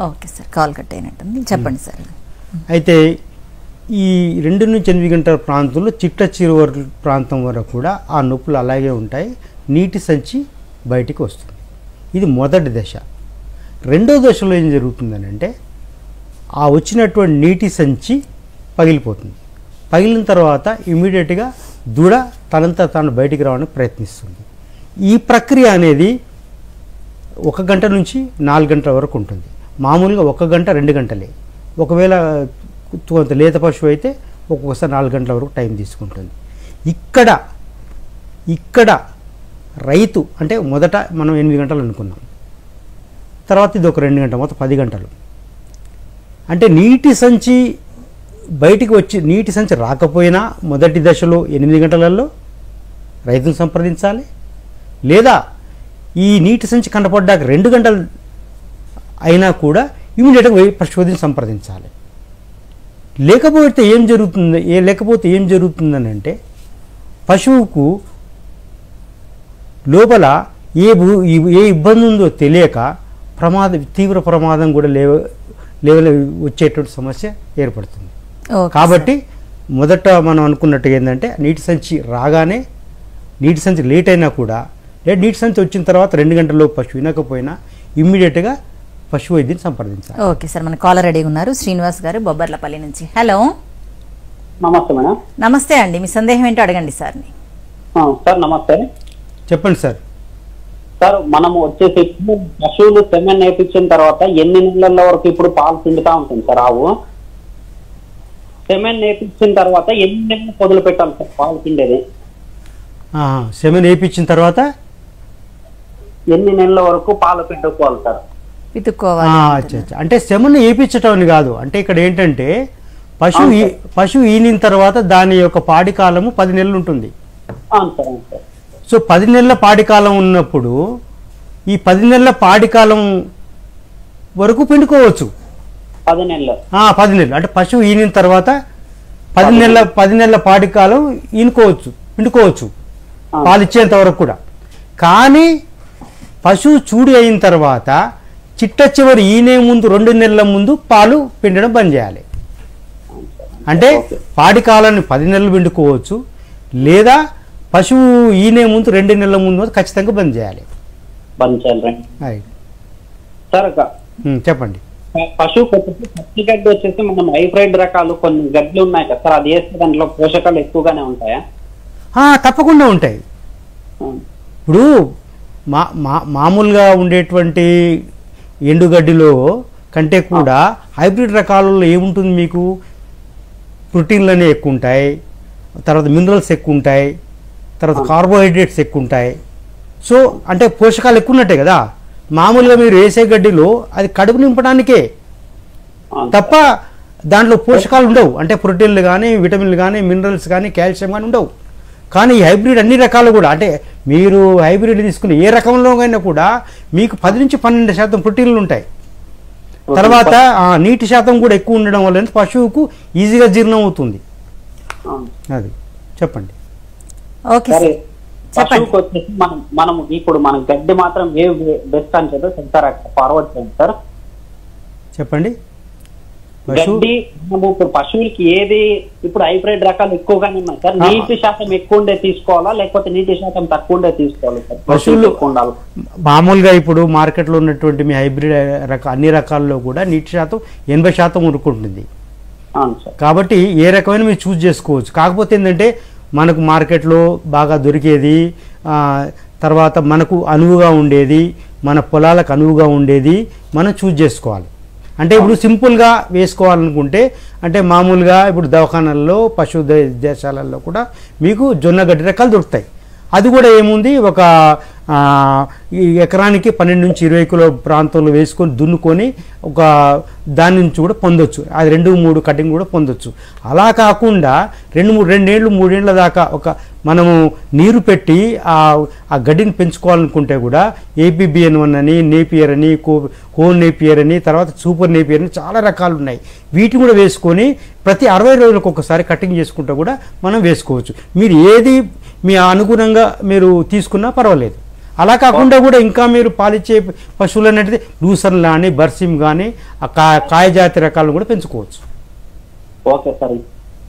Okay sir, call cut అయినట్టుంది, చెప్పండి సార్. అయితే ఈ 2 నుంచి 8 గంటల ప్రాంతంలో చిట్ట చివరి ప్రాంతం వరకు కూడా ఆ నొప్పులు అలాగే ఉంటాయి. నీటి సంచి బయటికి వస్తుంది. ఇది మొదటి దశ. రెండో దశలో ఏం జరుగుతుందని అంటే ఆ వచ్చినటువంటి నీటి సంచి పగిలిపోతుంది. పగిలిన తర్వాత ఇమీడియట్గా దూడ తనంతా తాను బయటికి రావడానికి ప్రయత్నిస్తుంది. ఈ ప్రక్రియ అనేది 1 గంట నుంచి 4 గంటల వరకు ఉంటుంది. మామూలుగా 1 గంట 2 గంటలే. ఒకవేళ కొంత లేత పశువు అయితే ఒక్కొక్కసారి 4 గంటల వరకు టైం తీసుకుంటుంది. ఇక్కడ రైతు అంటే మొదట మనం 8 గంటలు అనుకున్నాం, తర్వాత ఇది ఒక 2 గంటలు, మొత్తం 10 గంటలు. అంటే నీటి సంచి బయటికి వచ్చి నీటి సంచి రాకపోయినా మొదటి దశలో 8 గంటలలో రైతును సంప్రదించాలి. లేదా ఈ నీటి సంచి కనపడ్డాక 2 గంటలు అయినా కూడా ఇమీడియట్గా పశువైద్యుని సంప్రదించాలి. లేకపోతే ఏం జరుగుతుందని అంటే పశువుకు లోపల ఏ ఇబ్బంది ఉందో తెలియక తీవ్ర ప్రమాదం కూడా వచ్చేటువంటి సమస్య ఏర్పడుతుంది. కాబట్టి మొదట మనం అనుకున్నట్టుగా ఏంటంటే నీటి సంచి రాగానే, నీటి సంచి లేట్ అయినా కూడా, లేదా నీటి సంచి వచ్చిన తర్వాత 2 గంటల్లో పశువు వినకపోయినా ఇమ్మీడియట్గా పశువైద్యుని సంప్రదించాలి. ఓకే సార్, మన కాలర్ రెడీగా ఉన్నారు, శ్రీనివాస్ గారు బొబ్బర్లపల్లి నుంచి. హలో. నమస్తే మేడం. నమస్తే అండి, మీ సందేహం ఏంటో అడగండి సార్ని. సార్ నమస్తే. చెప్పండి సార్. సార్ మనము వచ్చేసి ఇప్పుడు పశువులు సెమెన్ నేర్పించిన తర్వాత ఎన్ని నెలల వరకు ఇప్పుడు పాలు పిండుతా ఉంటుంది సార్ ఆవు? సెమెన్ నేర్పించిన తర్వాత ఎన్ని నెలలు పొదలు పెట్టాలి సార్ పాలు పిండేది? సెమెన్ వేయించిన తర్వాత ఎన్ని నెలల వరకు పాలు పిండుకోవాలి సార్? పితుక్కోవాలి అచ్చా అచ్చా. అంటే సెమెన్ వేయించటం అని కాదు, అంటే ఇక్కడ ఏంటంటే పశువు ఈనిన తర్వాత దాని యొక్క పాడి కాలము 10 నెలలు ఉంటుంది. అవును సార్, అవును సార్. సో 10 నెలల పాడి కాలం ఉన్నప్పుడు ఈ 10 నెలల పాడి కాలం వరకు పిండుకోవచ్చు. 10 నెలలు 10 నెలలు అంటే పశువు ఈనిన తర్వాత 10 నెలల పాడి కాలం ఈనుకోవచ్చు, పిండుకోవచ్చు పాలు ఇచ్చేంత వరకు కూడా. కానీ పశువు చూడి అయిన తర్వాత చిట్ట చివరి ఈనే ముందు 2 నెలల ముందు పాలు పిండడం బంద్ చేయాలి. అంటే పాడి కాలాన్ని 10 నెలలు పిండుకోవచ్చు, లేదా పశువు ఈనే ముందు 2 నెలల ముందు ఖచ్చితంగా బంద్ చేయాలి. బంద్ చేయాలి సార్. చెప్పండి. పశువు పచ్చి గడ్డి వచ్చేసి మనం హైబ్రిడ్ రకాలు కొన్ని గడ్డలు ఉన్నాయి కదా సార్, అది వేస్తే దాంట్లో పోషకాలు ఎక్కువగానే ఉంటాయా? తప్పకుండా ఉంటాయి. ఇప్పుడు మామూలుగా ఉండేటువంటి ఎండుగడ్డిలో కంటే కూడా హైబ్రిడ్ రకాలలో ఏముంటుంది, మీకు ప్రోటీన్లనే ఎక్కువ ఉంటాయి, తర్వాత మినరల్స్ ఎక్కువ ఉంటాయి, తర్వాత కార్బోహైడ్రేట్స్ ఎక్కువ ఉంటాయి. సో అంటే పోషకాలు ఎక్కువ ఉన్నట్టే కదా. మామూలుగా మీరు వేసే గడ్డిలో అది కడుపు నింపడానికే తప్ప దాంట్లో పోషకాలు ఉండవు. అంటే ప్రోటీన్లు కానీ, విటమిన్లు కానీ, మినరల్స్ కానీ, కాల్షియం కానీ ఉండవు. కానీ ఈ హైబ్రిడ్ అన్ని రకాలు కూడా, అంటే మీరు హైబ్రిడ్ తీసుకుని ఏ రకంలో అయినా కూడా మీకు 10 నుంచి 12% ప్రోటీన్లు ఉంటాయి. తర్వాత నీటి శాతం కూడా ఎక్కువ ఉండడం వల్ల పశువుకు ఈజీగా జీర్ణం అవుతుంది. అది చెప్పండి. ఓకే పశువుకి వచ్చేసి మనం ఇప్పుడు మన గడ్డి మాత్రం ఏ బెస్ట్ అని చెప్పి సార్ ఫార్వర్డ్ చేయండి సార్. చెప్పండి. గడ్డి ఇప్పుడు పశువులకి ఏది ఇప్పుడు హైబ్రిడ్ రకాలు ఎక్కువగానే ఉన్నాయి సార్, నీటి శాతం ఎక్కువ ఉండే తీసుకోవాలా లేకపోతే నీటి శాతం తక్కువ ఉండే తీసుకోవాలి సార్? పశువులు మామూలుగా ఇప్పుడు మార్కెట్లో ఉన్నటువంటి మీ హైబ్రిడ్ అన్ని రకాల్లో కూడా నీటి శాతం 80% ఉరుకుంటుంది. కాబట్టి ఏ రకమైన మీరు చూస్ చేసుకోవచ్చు. కాకపోతే ఏంటంటే మనకు మార్కెట్లో బాగా దొరికేది, తర్వాత మనకు అనువుగా ఉండేది, మన పొలాలకు అనువుగా ఉండేది మనం చూస్ చేసుకోవాలి. అంటే ఇప్పుడు సింపుల్గా వేసుకోవాలనుకుంటే, అంటే మామూలుగా ఇప్పుడు దవాఖానాల్లో పశు దేశాలలో కూడా మీకు జొన్న గడ్డి రకాలు దొరుకుతాయి. అది కూడా ఏముంది, ఒక ఎకరానికి 12 నుంచి 20 కిలో ప్రాంతంలో వేసుకొని దున్నుకొని ఒక దాని నుంచి కూడా పొందొచ్చు. అది 2-3 కటింగ్ కూడా పొందొచ్చు. అలా కాకుండా 2-3 ఏళ్ళ దాకా ఒక మనము నీరు పెట్టి ఆ గడ్డిని పెంచుకోవాలనుకుంటే కూడా APBN1 అని, నేపియర్ అని, కోన్ నేపియర్ అని, తర్వాత సూపర్ నేపియర్ అని చాలా రకాలు ఉన్నాయి. వీటిని కూడా వేసుకొని ప్రతి 60 రోజులకు ఒకసారి కటింగ్ చేసుకుంటూ కూడా మనం వేసుకోవచ్చు. మీరు ఏది మీ అనుగుణంగా మీరు తీసుకున్నా పర్వాలేదు. అలా కాకుండా కూడా ఇంకా మీరు పాలిచ్చే పశువులు అనేది లూసర్న్ కానీ, బర్సిమ్ కానీ, కాయజాతి రకాలను కూడా పెంచుకోవచ్చు. Okay sir,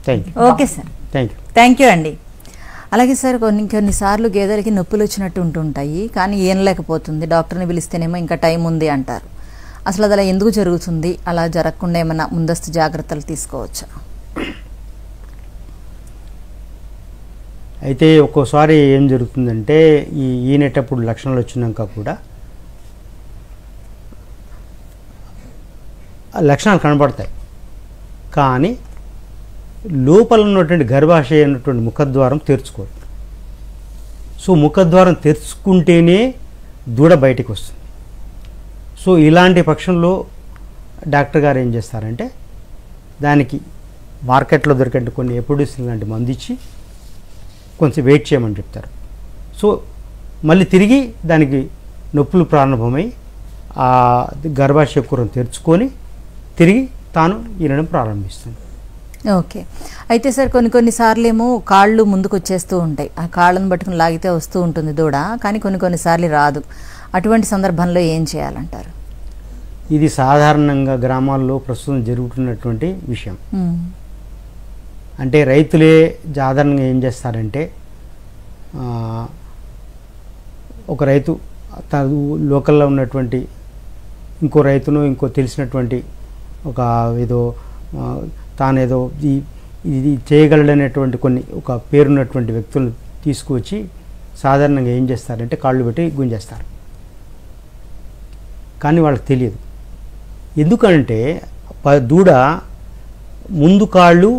thank you. Okay sir, thank you అండి. అలాగే సార్ కొన్నిసార్లు గేదెలకి నొప్పులు వచ్చినట్టు ఉంటుంటాయి, కానీ ఏం లేకపోతుంది, డాక్టర్ని పిలిస్తేనేమో ఇంకా టైం ఉంది అంటారు. అసలు అది అలా ఎందుకు జరుగుతుంది? అలా జరగకుండా ఏమైనా ముందస్తు జాగ్రత్తలు తీసుకోవచ్చా? అయితే ఒక్కోసారి ఏం జరుగుతుందంటే ఈనేటప్పుడు లక్షణాలు వచ్చినాక కూడా లక్షణాలు కనబడతాయి, కానీ లోపల ఉన్నటువంటి గర్భాశయ ఉన్నటువంటి ముఖద్వారం తెరుచుకోదు. సో ముఖద్వారం తెరుచుకుంటేనే దూడ బయటికి వస్తుంది. సో ఇలాంటి పక్షంలో డాక్టర్ గారు ఏం చేస్తారంటే దానికి మార్కెట్లో దొరికే కొన్ని ఎపిడోసిన్ లాంటి మందు ఇచ్చి కొంచెం వెయిట్ చేయమని చెప్తారు. సో మళ్ళీ తిరిగి దానికి నొప్పులు ప్రారంభమై ఆ గర్భాశయ కురం తెరుచుకొని తిరిగి తాను ఈనడం ప్రారంభిస్తుంది. ఓకే. అయితే సార్ కొన్నిసార్లు ఏమో కాళ్ళు ముందుకు వచ్చేస్తూ ఉంటాయి, ఆ కాళ్ళను పట్టుకుని లాగితే వస్తూ ఉంటుంది దూడ, కానీ కొన్నిసార్లు రాదు. అటువంటి సందర్భంలో ఏం చేయాలంటారు? ఇది సాధారణంగా గ్రామాల్లో ప్రస్తుతం జరుగుతున్నటువంటి విషయం. అంటే రైతులే సాధారణంగా ఏం చేస్తారంటే, ఒక రైతు తన లోకల్లో ఉన్నటువంటి ఇంకో రైతును ఇంకో తెలిసినటువంటి ఒక ఏదో తానేదో ఇది చేయగలడనేటువంటి ఒక పేరున్నటువంటి వ్యక్తులను తీసుకువచ్చి సాధారణంగా ఏం చేస్తారంటే కాళ్ళు పెట్టి గుంజేస్తారు. కానీ వాళ్ళకి తెలియదు. ఎందుకంటే దూడ ముందు కాళ్ళు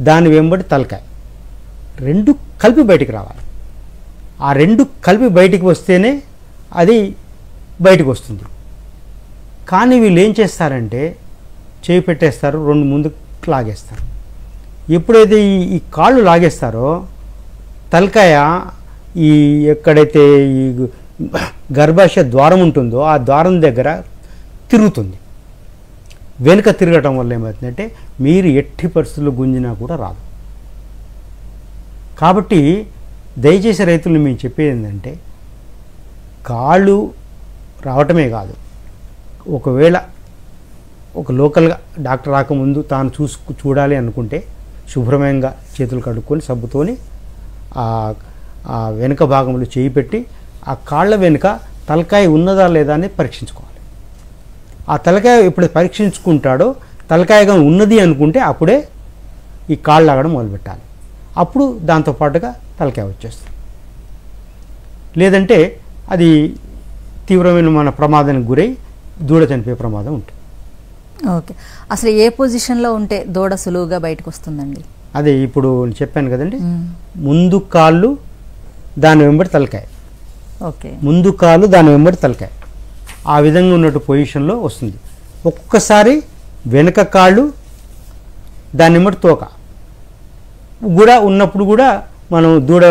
దాని వెంబడి తలకాయ రెండు కలిపి బయటికి రావాలి. ఆ రెండు కలిపి బయటికి వస్తేనే అది బయటకు వస్తుంది. కానీ వీళ్ళు ఏం చేస్తారంటే చేయి పెట్టేస్తారు, రెండు ముందుకు లాగేస్తారు. ఎప్పుడైతే ఈ కాళ్ళు లాగేస్తారో తలకాయ ఈ ఎక్కడైతే ఈ గర్భాశయ ద్వారం ఉంటుందో ఆ ద్వారం దగ్గర తిరుగుతుంది. వెనుక తిరగటం వల్ల ఏమవుతుందంటే మీరు ఎట్టి పరిస్థితుల్లో గుంజినా కూడా రాదు. కాబట్టి దయచేసి రైతులు మేము చెప్పేది ఏంటంటే కాళ్ళు రావటమే కాదు, ఒకవేళ ఒక లోకల్గా డాక్టర్ రాకముందు తాను చూడాలి అనుకుంటే శుభ్రమంగా చేతులు కడుక్కొని సబ్బుతోని ఆ వెనుక భాగంలో చేయి పెట్టి ఆ కాళ్ళ వెనుక తలకాయ ఉన్నదా లేదా అని పరీక్షించుకోవాలి. ఆ తలకాయ ఎప్పుడు పరీక్షించుకుంటాడో తలకాయగా ఉన్నది అనుకుంటే అప్పుడే ఈ కాళ్ళు లాగడం మొదలుపెట్టాలి. అప్పుడు దాంతోపాటుగా తలకాయ వచ్చేస్తుంది. లేదంటే అది తీవ్రమైన మన ప్రమాదానికి గురై దూడ చనిపోయే ప్రమాదం ఉంటుంది. ఓకే, అసలు ఏ పొజిషన్లో ఉంటే దూడ సులువుగా బయటకు వస్తుందండి? అదే ఇప్పుడు చెప్పాను కదండి, ముందు కాళ్ళు దాని వెంబడి తలకాయ, ఓకే, ముందు కాళ్ళు దాని వెంబడి తలకాయ, ఆ విధంగా ఉన్నట్టు పొజిషన్లో వస్తుంది. ఒక్కొక్కసారి వెనక కాళ్ళు దాని వెంబడి తోక కూడా ఉన్నప్పుడు కూడా మనం దూడ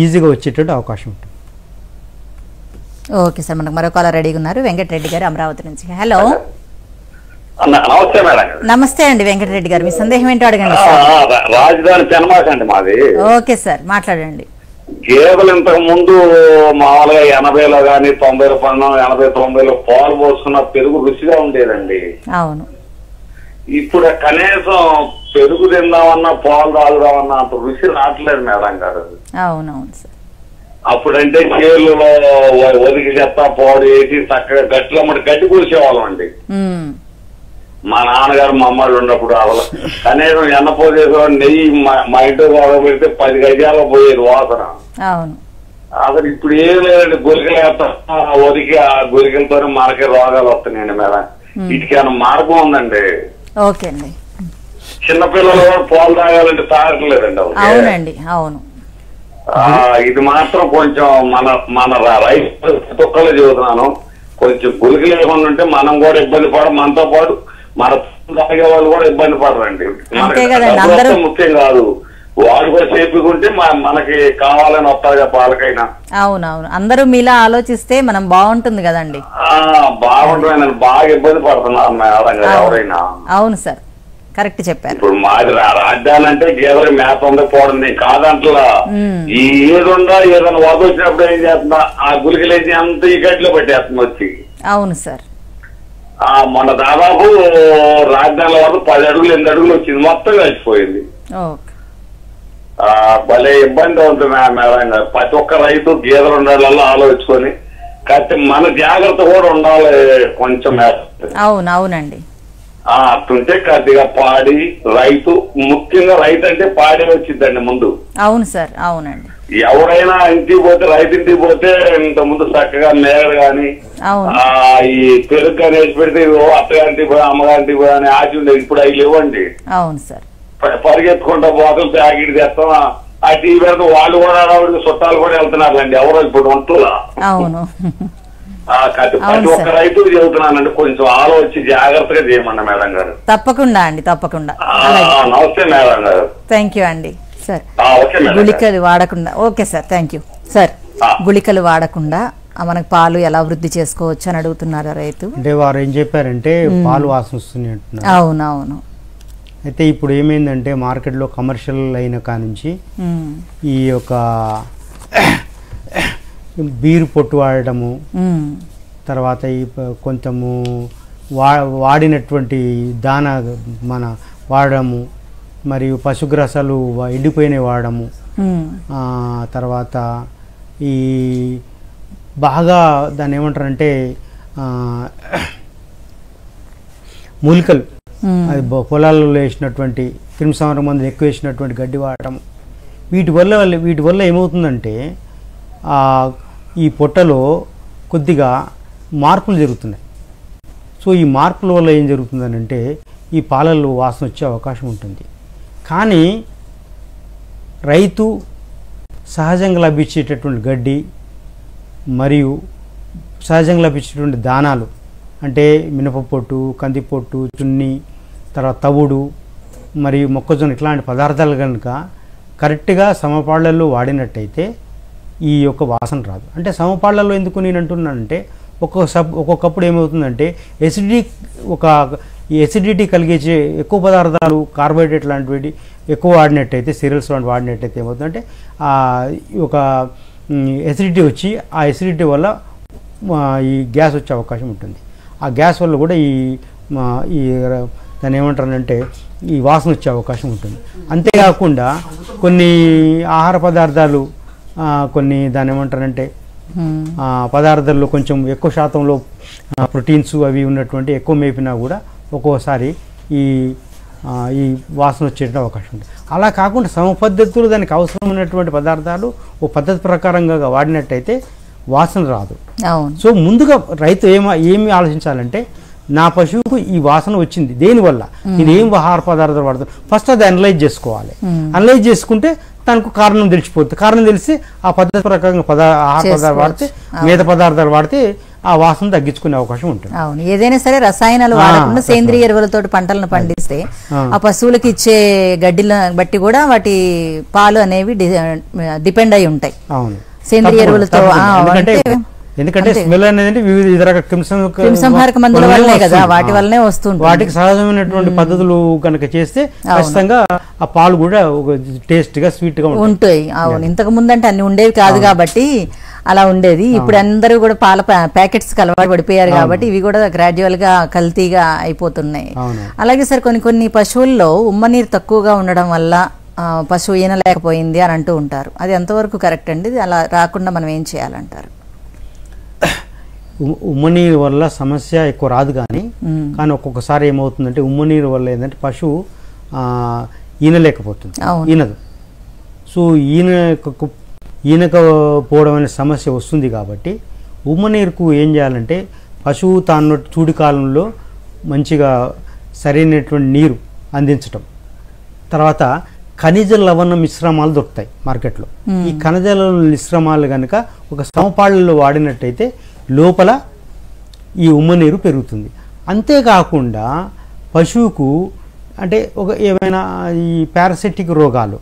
ఈజీగా వచ్చేటట్టు అవకాశం ఉంటుంది. ఓకే సార్, మనకు మరో కాలర్ రెడీగా ఉన్నారు. వెంకటరెడ్డి గారు అమరావతి నుంచి. హలో, నమస్తే మేడం. నమస్తే అండి వెంకటరెడ్డి గారు, మీ సందేహం ఏంటో అడగండి. రాజధాని పెనమాక అండి మాది. ఓకే సార్, మాట్లాడండి. కేవలం ఇంతకు ముందు మామూలుగా 80లో కానీ 90 రూపాయలు 80, 90లో పాలు పోసుకున్న పెరుగు రుచిగా ఉండేదండి. అవును, ఇప్పుడు కనీసం పెరుగు తిందామన్నా పాలు తాగుదామన్నా అంత రుచి రావట్లేదు మేడం గారు. అవునవును సార్. అప్పుడంటే చేళ్ళలో ఒదిగి చెత్త పాడు వేసి చక్కగా గట్టిలో గడ్డి కూర్చేవాళ్ళం అండి. మా నాన్నగారు మా అమ్మాయిలు ఉన్నప్పుడు అసలు కనీసం ఎన్నపోసేసో నెయ్యి మా ఇంట్లో గొడవ పెడితే 10 గజాల్లో పోయేది వాసన. అవును, అసలు ఇప్పుడు ఏం లేదండి, గురికలు వేస్తా ఒదిగి ఆ గురికలతోనే మనకి రోగాలు వస్తున్నాయండి మేడం. వీటికేమైనా మార్గం ఉందండి? ఓకే అండి. చిన్నపిల్లలు కూడా పాలు తాగాలంటే తాగట్లేదండి. అవునండి, అవును. ఇది మాత్రం కొంచెం మన రైతు తొక్కలో చెబుతున్నాను, కొంచెం గురికి లేకుండా ఉంటే మనం కూడా ఇబ్బంది పడం, మనతో పాటు మన తాగే వాళ్ళు కూడా ఇబ్బంది పడరండి. ముఖ్యం కాదు, వాడు కూడా చేపుకుంటే మనకి కావాలని వస్తారుగా పాలకైనా. అవునవును, అందరూ మీలా ఆలోచిస్తే మనం బాగుంటుంది కదండి. బాగుంటుంది, బాగా ఇబ్బంది పడుతున్నారు మేడం ఎవరైనా. అవును సార్, కరెక్ట్ చెప్పారు. ఇప్పుడు మాది రాజధాని అంటే గేదెలు మేత ఉంది పోవడం కాదంటలా, ఈ ఏదుండా ఏదైనా వరద వచ్చినప్పుడు ఏం చేస్తున్నా ఆ గులికలేసి అంత ఈ గట్టిలో పెట్టేస్తుంది వచ్చి. అవును సార్. మొన్న దాదాపు రాజధానిలో వరకు 10 అడుగులు 8 అడుగులు వచ్చింది, మొత్తం కలిసిపోయింది. భలే ఇబ్బంది ఉంటుంది మేడం గారు. ప్రతి ఒక్క రైతు గేదెలు ఉండాలలో ఆలోచించుకొని కాకపోతే మన జాగ్రత్త కూడా ఉండాలి కొంచెం. అవునవునండి, అట్టుంటే కొద్దిగా పాడి రైతు, ముఖ్యంగా రైతు అంటే పాడి వచ్చిందండి ముందు. అవును సార్, అవునండి. ఎవరైనా ఇంటికి పోతే రైతు ఇంటికి పోతే ఇంత ముందు చక్కగా మేగడు గాని ఈ పెరుగు కానీ వేసి పెడితే అత్తగారింటికి పోయి అమ్మగారింటికి పోయి అని ఆచి ఉండేది. ఇప్పుడు అవి లేవండి. అవును సార్. పరిగెత్తుకుంటా బోతలు ప్యాకెట్ తెస్తాం, ఆ టీవీ పెడితే వాళ్ళు కూడా చుట్టాలు కూడా వెళ్తున్నారండి ఎవరో ఇప్పుడు వంటలో. అవును, ప్రతి ఒక్క రైతులు చెబుతున్నానండి, కొంచెం ఆలోచించి జాగ్రత్తగా చేయమన్నా మేడం గారు. తప్పకుండా అండి, తప్పకుండా. నమస్తే మేడం గారు. థ్యాంక్ యూ అండి. సార్, గుళికలు వాడకుండా. Okay sir, thank you sir. గుళికలు వాడకుండా మనకు పాలు ఎలా వృద్ధి చేసుకోవచ్చు అని అడుగుతున్నారు రైతు. అంటే వారు ఏం చెప్పారంటే పాలు వాసన వస్తుంది అంటున్నారు. అవునవును. అయితే ఇప్పుడు ఏమైందంటే మార్కెట్లో కమర్షియల్ అయిన కానుంచి ఈ యొక్క బీరు పొట్టు వాడటము, తర్వాత ఈ కొంచెము వాడినటువంటి దాన మన వాడము, మరియు పశుగ్రాసాలు ఎండిపోయినవి వాడము, తర్వాత ఈ బాగా దాన్ని ఏమంటారంటే మూలికలు, అది పొలాల్లో వేసినటువంటి క్రిమిసంహారక మందులు ఎక్కువ వేసినటువంటి గడ్డి వాడటం, వీటి వల్ల ఏమవుతుందంటే ఈ పొట్టలో కొద్దిగా మార్పులు జరుగుతున్నాయి. సో ఈ మార్పుల వల్ల ఏం జరుగుతుందనంటే ఈ పాలల్లో వాసన వచ్చే అవకాశం ఉంటుంది. కానీ రైతు సహజంగా లభించేటటువంటి గడ్డి మరియు సహజంగా లభించేటువంటి దానాలు అంటే మినపపొట్టు, కందిపొట్టు, చున్ని, తర్వాత తవుడు మరియు మొక్కజొన్న ఇట్లాంటి పదార్థాలు కనుక కరెక్ట్గా సమపాళ్లలో వాడినట్టయితే ఈ యొక్క వాసన రాదు. అంటే సమపాళ్లలో ఎందుకు నేను అంటున్నానంటే ఒక్కొక్కప్పుడు ఏమవుతుందంటే ఎసిడిటీ కలిగించే ఎక్కువ పదార్థాలు కార్బోహైడ్రేట్ లాంటివి ఎక్కువ వాడినట్టయితే, సీరియల్స్ లాంటి వాడినట్టయితే ఏమవుతుందంటే ఒక ఎసిడిటీ వచ్చి ఆ ఎసిడిటీ వల్ల ఈ గ్యాస్ వచ్చే అవకాశం ఉంటుంది. ఆ గ్యాస్ వల్ల కూడా ఈ దాన్ని ఏమంటారంటే ఈ వాసన వచ్చే అవకాశం ఉంటుంది. అంతేకాకుండా కొన్ని ఆహార పదార్థాలు కొన్ని దాన్ని ఏమంటారంటే పదార్థాల్లో కొంచెం ఎక్కువ శాతంలో ప్రోటీన్స్ అవి ఉన్నటువంటి ఎక్కువ మేపినా కూడా ఒక్కోసారి ఈ వాసన వచ్చే అవకాశం ఉంటుంది. అలా కాకుండా సమపద్ధతులు దానికి అవసరమైనటువంటి పదార్థాలు ఓ పద్ధతి ప్రకారంగా వాడినట్టయితే వాసన రాదు. సో ముందుగా రైతు ఏమి ఆలోచించాలంటే నా పశువుకు ఈ వాసన వచ్చింది దేనివల్ల, నేను ఏం ఆహార పదార్థాలు వాడతాను, ఫస్ట్ అది అనలైజ్ చేసుకోవాలి. అనలైజ్ చేసుకుంటే తనకు కారణం తెలిసిపోతుంది. కారణం తెలిసి ఆ పద్ధతి ప్రకారంగా ఆహార పదార్థాలు వాడితే, మిగతా పదార్థాలు వాడితే ఆ వాసన తగ్గించుకునే అవకాశం ఉంటుంది. అవును, ఏదైనా సరే రసాయనాలు వాడకుండా సేంద్రియ ఎరువులతో పంటలను పండిస్తే ఆ పశువులకి ఇచ్చే గడ్డిల బట్టి కూడా వాటి పాలు అనేవి డిపెండ్ అయి ఉంటాయి. అవును, సేంద్రియ ఎరువులతో. ఎందుకంటే స్మెల్ అనేది వివిధ ఇతర క్రిమిసంహారక మందుల వల్లనే కదా, వాటి వల్లనే వస్తుంది. వాటికి సహజమైనటువంటి పద్ధతులు కనుక చేస్తే ఖచ్చితంగా ఆ పాలు కూడా టేస్ట్ గా స్వీట్ గా ఉంటాయి. అవును, ఇంతకు ముందు అంటే అన్ని ఉండేవి కాదు కాబట్టి అలా ఉండేది. ఇప్పుడు అందరూ కూడా పాల ప్యాకెట్స్ కి అలవాటు పడిపోయారు కాబట్టి ఇవి కూడా గ్రాడ్యువల్ గా కల్తీగా అయిపోతున్నాయి. అలాగే సార్ కొన్ని పశువుల్లో ఉమ్మ నీరు తక్కువగా ఉండడం వల్ల పశువు ఈనలేకపోయింది అని అంటూ ఉంటారు. అది ఎంతవరకు కరెక్ట్ అండి? అలా రాకుండా మనం ఏం చేయాలంటారు? ఉమ్మనీరు వల్ల సమస్య ఎక్కువ రాదు కానీ ఒక్కొక్కసారి ఏమవుతుందంటే ఉమ్మనీరు వల్ల ఏంటంటే పశువు ఈనలేకపోతుంది, ఈనదు. సో ఈనకపోవడం అనే సమస్య వస్తుంది కాబట్టి ఉమ్మనీరుకు ఏం చేయాలంటే పశువు తాను చూడి కాలంలో మంచిగా సరైనటువంటి నీరు అందించటం. తర్వాత ఖనిజ లవణ మిశ్రమాలు దొరుకుతాయి మార్కెట్లో. ఈ ఖనిజ లవణ మిశ్రమాలు కనుక ఒక సమపాళ్లలో వాడినట్టయితే లోపల ఈ ఉమ్మనీరు పెరుగుతుంది. అంతేకాకుండా పశువుకు అంటే ఏమైనా ఈ పారాసిటిక్ రోగాలు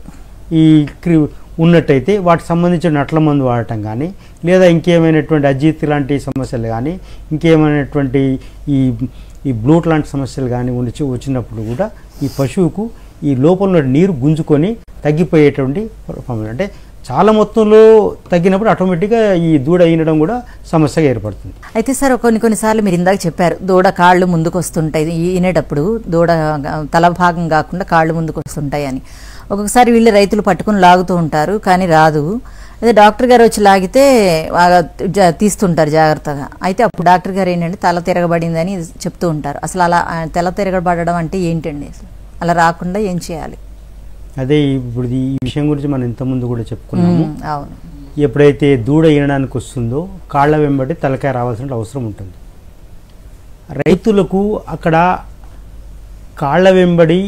ఉన్నట్టయితే వాటికి సంబంధించిన నట్ల మందు వాడటం కానీ, లేదా ఇంకేమైనటువంటి అజీర్తి లాంటి సమస్యలు కానీ, ఇంకేమైనటువంటి ఈ బ్లూట్ లాంటి సమస్యలు కానీ వచ్చినప్పుడు కూడా ఈ పశువుకు ఈ లోపల నీరు గుంజుకొని తగ్గిపోయేటువంటి అంటే చాలా మొత్తంలో తగ్గినప్పుడు ఆటోమేటిక్గా ఈ దూడ ఈనడం కూడా సమస్యగా ఏర్పడుతుంది. అయితే సార్ కొన్నిసార్లు మీరు ఇందాక చెప్పారు దూడ కాళ్ళు ముందుకు వస్తుంటాయి ఈనేటప్పుడు, దూడ తల భాగం కాకుండా కాళ్ళు ముందుకు వస్తుంటాయి అని. ఒక్కొక్కసారి వీళ్ళు రైతులు పట్టుకుని లాగుతూ ఉంటారు కానీ రాదు. అదే డాక్టర్ గారు వచ్చి లాగితే తీస్తుంటారు జాగ్రత్తగా. అయితే అప్పుడు డాక్టర్ గారు ఏంటంటే తల తిరగబడిందని చెప్తూ ఉంటారు. అసలు అలా తల తిరగబడడం అంటే ఏంటండి? అసలు అలా రాకుండా ఏం చేయాలి? అదే ఇప్పుడు ఈ విషయం గురించి మనం ఇంతకుముందు కూడా చెప్పుకున్నాము. ఎప్పుడైతే దూడ ఈనడానికి వస్తుందో కాళ్ళ వెంబడి తలకాయ రావాల్సిన అవసరం ఉంటుంది. రైతులకు అక్కడ కాళ్ళ వెంబడి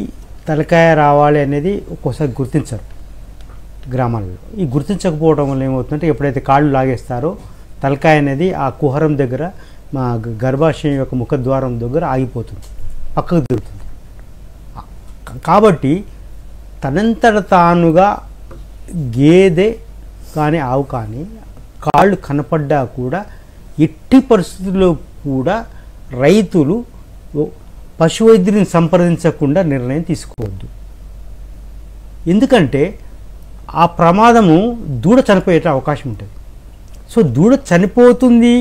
తలకాయ రావాలి అనేది ఒక్కోసారి గుర్తించరు గ్రామాలలో. ఈ గుర్తించకపోవడం వల్ల ఏమవుతుందంటే ఎప్పుడైతే కాళ్ళు లాగేస్తారో తలకాయ అనేది ఆ కుహరం దగ్గర, మా గర్భాశయం యొక్క ముఖద్వారం దగ్గర ఆగిపోతుంది, పక్కకు దిగుతుంది. కాబట్టి తనంతట తానుగా గేదె కానీ ఆవు కానీ కాళ్ళు కనపడ్డా కూడా ఎట్టి పరిస్థితుల్లో కూడా రైతులు పశు వైద్యుని సంప్రదించకుండా నిర్ణయం తీసుకోవద్దు. ఎందుకంటే ఆ ప్రమాదము దూడ చనిపోయే అవకాశం ఉంటుంది. సో దూడ చనిపోతుంది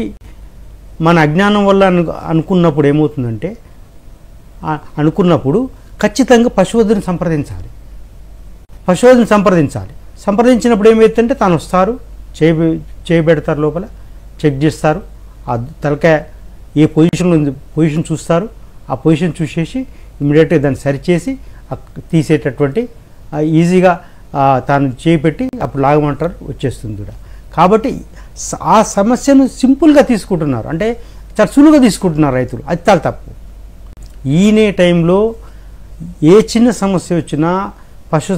మన అజ్ఞానం వల్ల అనుకున్నప్పుడు ఏమవుతుందంటే ఖచ్చితంగా పశువైద్యుని సంప్రదించాలి. సంప్రదించినప్పుడు ఏమవుతుందంటే తాను వస్తారు, చేయబెడతారు, లోపల చెక్ చేస్తారు, ఆ తలకాయ ఏ పొజిషన్ చూస్తారు, ఆ పొజిషన్ చూసేసి ఇమీడియట్గా దాన్ని సరిచేసి తీసేటటువంటి ఈజీగా తాను చేపెట్టి అప్పుడు లాగమంటారు, వచ్చేస్తుంది కూడా. కాబట్టి ఆ సమస్యను సింపుల్గా తీసుకుంటున్నారు. అంటే చాలా సులువుగా తీసుకుంటున్నారు రైతులు. అది చాలా తప్పు. ఈనే టైంలో ఏ చిన్న సమస్య వచ్చినా పశు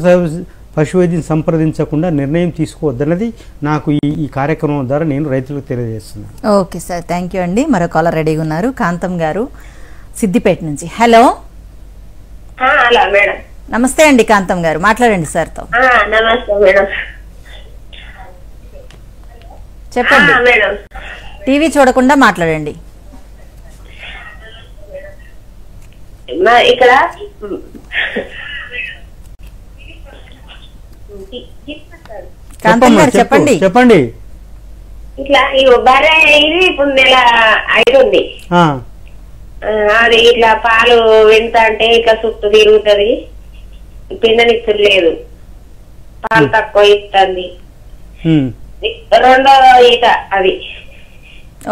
వైద్యం సంప్రదించకుండా నిర్ణయం తీసుకోవద్దన్నది నాకు ఈ కార్యక్రమం ద్వారా నేను రైతులకు తెలియజేస్తున్నాను. ఓకే సార్, థ్యాంక్ యూ అండి. మరో కాలర్ రెడీగా ఉన్నారు, కాంతం గారు సిద్దిపేట నుంచి. Hello madam. నమస్తే అండి కాంతం గారు, మాట్లాడండి సార్తో. నమస్తే మేడం. చెప్పండి. మేడం టీవీ చూడకుండా మాట్లాడండి. ఇక్కడ కాంతం గారు చెప్పండి. చెప్పండి. ఇట్లా ఈ బర్రె ఇది ఇప్పుడు నెల 5 ఉంది. అది ఇట్లా పాలు వింత అంటే ఇట్లా చుట్టూ తిరుగుతుంది, పిండనిచ్చుడు లేదు, పాలు తక్కువ ఇస్తుంది. రెండో ఈత అది.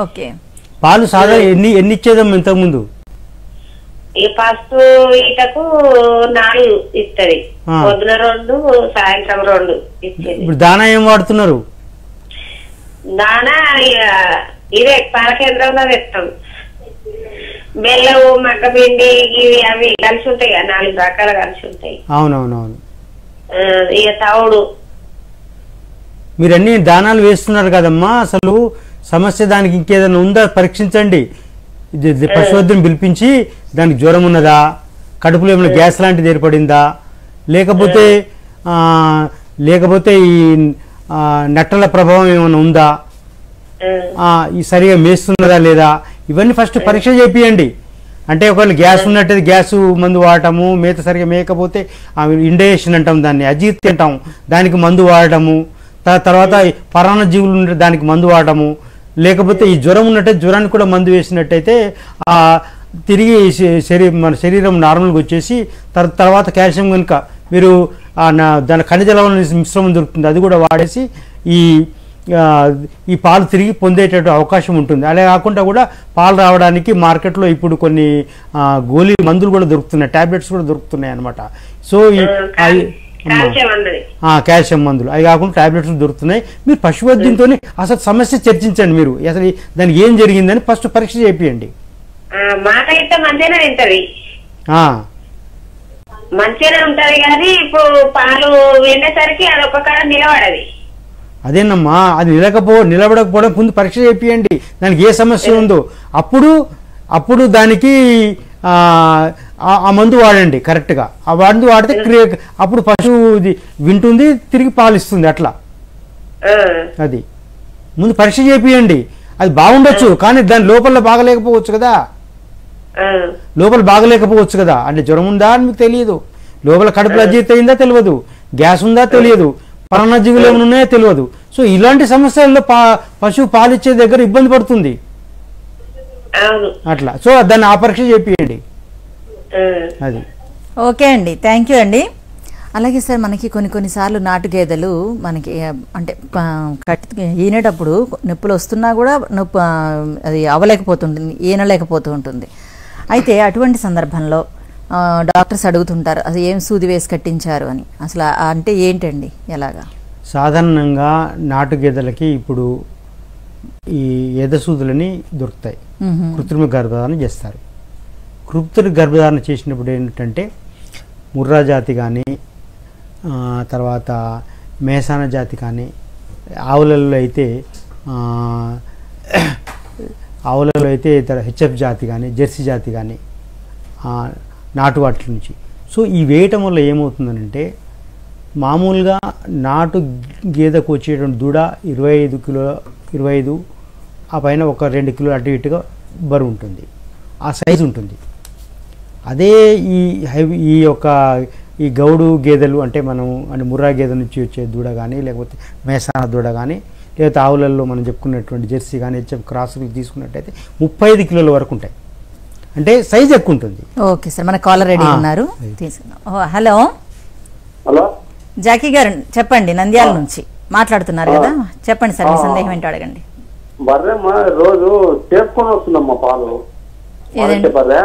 ఓకే, పాలు సాధారణ ఎన్ని ఇచ్చేదమ్మా ఇంతకుముందు? ఈ ఫస్ట్ ఈతకు 4 ఇస్తుంది, పొద్దున 2 సాయంత్రం 2 ఇచ్చేది. ఇప్పుడు దానా ఏం వాడుతున్నారు? దానా ఇదే పాల కేంద్రంలో తెస్తాం. బెల్లం, మక్కపిండి ఇవి అవి కలిసి ఉంటాయి కదా, 4 రకాలు కలిసి ఉంటాయి. అవునవునవును. ఇక తవుడు. మీరు అన్ని దానాలు వేస్తున్నారు కదమ్మా, అసలు సమస్య దానికి ఇంకేదైనా ఉందా పరీక్షించండి. పశువైద్యుని పిలిపించి దానికి జ్వరం ఉన్నదా, కడుపులో ఏమైనా గ్యాస్ లాంటిది ఏర్పడిందా, లేకపోతే ఈ నట్టల ప్రభావం ఏమైనా ఉందా, ఈ సరిగా మేస్తున్నదా లేదా, ఇవన్నీ ఫస్ట్ పరీక్ష చేపియండి. అంటే ఒకవేళ గ్యాస్ ఉన్నట్టయితే గ్యాస్ మందు వాడటము, మేత సరిగా మేయకపోతే ఇండైజెషన్ అంటాం, దాన్ని అజీర్తి అంటాం, దానికి మందు వాడటము, తర్వాత పరాన్న జీవులు ఉంటే దానికి మందు వాడటము, లేకపోతే ఈ జ్వరం ఉన్నట్టయితే జ్వరానికి కూడా మందు వేసినట్టయితే తిరిగి మన శరీరం నార్మల్గా వచ్చేసి తర్వాత కాల్షియం కనుక మీరు దాని ఖనిజ లవణ మిశ్రమం దొరుకుతుంది, అది కూడా వాడేసి ఈ పాలు తిరిగి పొందేటట్టు అవకాశం ఉంటుంది. అలా కాకుండా కూడా పాలు రావడానికి మార్కెట్లో ఇప్పుడు కొన్ని గోళీ మందులు కూడా దొరుకుతున్నాయి, టాబ్లెట్స్ కూడా దొరుకుతున్నాయి అన్నమాట. సో కాల్షియం మందులు అవి కాకుండా టాబ్లెట్స్ దొరుకుతున్నాయి. మీరు పశువైద్యంతో అసలు సమస్య చర్చించండి. మీరు అసలు దానికి ఏం జరిగిందని ఫస్ట్ పరీక్ష చేపియండి. మంచిగానే ఉంటది కానీ ఇప్పుడు పాలు వెళ్ళేసరికి అది ఒక కాడ నిలబడది. అదేనమ్మా, అది నిలబడకపోవడం ముందు పరీక్ష చేపియండి. దానికి ఏ సమస్య ఉందో అప్పుడు దానికి ఆ మందు వాడండి కరెక్ట్గా. ఆ మందు వాడితే అప్పుడు పశువు వింటుంది, తిరిగి పాలిస్తుంది. అట్లా అది ముందు పరీక్ష చేపియండి. అది బాగుండొచ్చు కానీ దాని లోపల బాగలేకపోవచ్చు కదా. అంటే జ్వరం ఉందా అని మీకు తెలియదు, లోపల కడుపులో అజీర్తి అయిందా తెలియదు, గ్యాస్ ఉందా తెలియదు, పరాన్నజీవులు ఏమైనా ఉన్నాయో తెలియదు. సో ఇలాంటి సమస్యల్లో పశువు పాలిచ్చే దగ్గర ఇబ్బంది పడుతుంది అట్లా. సో దాన్ని ఆ పరీక్ష చేపియండి. అది ఓకే అండి, థ్యాంక్ యూ అండి. అలాగే సార్, మనకి కొన్నిసార్లు నాటు గేదెలు మనకి అంటే ఈనేటప్పుడు నొప్పులు వస్తున్నా కూడా అది అవ్వలేకపోతుంటుంది, ఈనలేకపోతూ ఉంటుంది. అయితే అటువంటి సందర్భంలో డాక్టర్స్ అడుగుతుంటారు అది ఏం సూది వేసి కట్టించారు అని. అసలు అంటే ఏంటండి, ఎలాగా? సాధారణంగా నాటు గేదెలకి ఇప్పుడు ఈ ఎదసూదులని దొరుకుతాయి, కృత్రిమ గర్భధారణ చేస్తారు. కృత్రిమ గర్భధారణ చేసినప్పుడు ఏంటంటే ముర్రా జాతి కానీ, తర్వాత మేసాన జాతి కానీ, ఆవులలో అయితే ఇతర హెచ్ఎఫ్ జాతి కానీ, జెర్సీ జాతి కానీ, నాటు వాటి నుంచి. సో ఈ వేయటం వల్ల ఏమవుతుందనంటే మామూలుగా నాటు గేదెకు వచ్చేటువంటి దూడ 25 ఆ పైన ఒక 2 కిలోలు అటు ఇటుగా బరువు ఉంటుంది, ఆ సైజు ఉంటుంది. అదే ఈ గౌడు గేదెలు అంటే ముర్రా గేదె నుంచి వచ్చే దూడ కానీ, లేకపోతే మేసాన దూడ కానీ, లేకపోతే ఆవులలో మనం చెప్పుకున్నటువంటి జెర్సీ కానీ హెచ్ఎఫ్ క్రాసులు తీసుకున్నట్టయితే 35 కిలోల వరకు ఉంటాయి, అంటే సైజ్ ఎక్కువ ఉంటుంది. ఓకే సార్, మన కాలర్ రెడీ ఉన్నారు, తీసుకుందాం. హలో జాకీ గారు చెప్పండి, నంద్యాల నుంచి మాట్లాడుతున్నారు కదా, చెప్పండి సార్, మీ సందేహం ఏంటో అడగండి. బర్రెమ్మ రోజు చేపుకొని వస్తుందమ్మా పాలు. బర్రె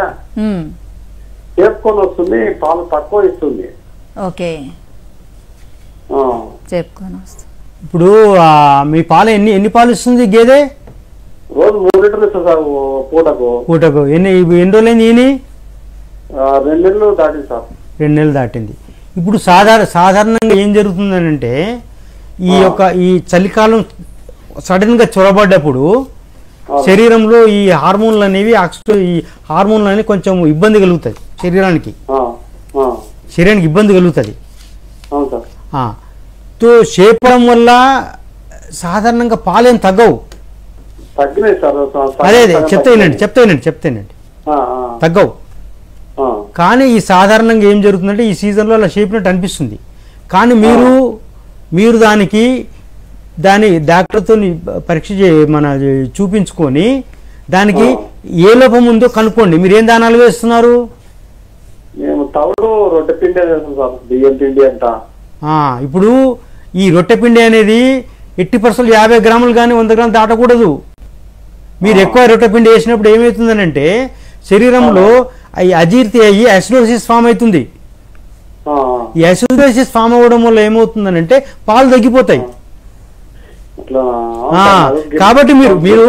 చేపుకొని వస్తుంది, పాలు తక్కువ ఇస్తుంది. ఓకే, చెప్పుకొని వస్తుంది. ఇప్పుడు మీ పాలు ఎన్ని పాలు ఇస్తుంది గేదె? రోజు 3 లీటర్లు ఇస్తాను సార్ పూటకు. పూటకు ఎన్ని రోజులైంది ఈయన? 2 నెలలు దాటింది సార్. 2 నెలలు దాటింది. ఇప్పుడు సాధారణంగా ఏం జరుగుతుందనంటే ఈ చలికాలం సడన్ గా చొరబడ్డప్పుడు శరీరంలో ఈ హార్మోన్లు అనేవి ఈ హార్మోన్లు అనేవి కొంచెం ఇబ్బంది కలుగుతాయి శరీరానికి ఇబ్బంది కలుగుతుంది. తో చేపడం వల్ల సాధారణంగా పాలేం తగ్గవు. అదే చెప్తానండి తగ్గవు. కానీ ఈ సాధారణంగా ఏం జరుగుతుందంటే ఈ సీజన్లో అలా చేపినట్టు అనిపిస్తుంది. కానీ మీరు దాని డాక్టర్తో పరీక్ష చూపించుకొని దానికి ఏ లోపం ఉందో కనుక్కోండి. మీరు ఏం దానాలు వేస్తున్నారు? ఇప్పుడు ఈ రొట్టె పిండి అనేది 80% 50 గ్రాములు కానీ 100 గ్రాములు దాటకూడదు. మీరు ఎక్కువ రొట్టె పిండి వేసినప్పుడు ఏమవుతుందనంటే శరీరంలో అజీర్తి అయ్యి అసిడోసిస్ ఫామ్ అవుతుంది. ఈ అసిడోసిస్ ఫామ్ అవ్వడం వల్ల ఏమవుతుందనంటే పాలు తగ్గిపోతాయి. కాబట్టి మీరు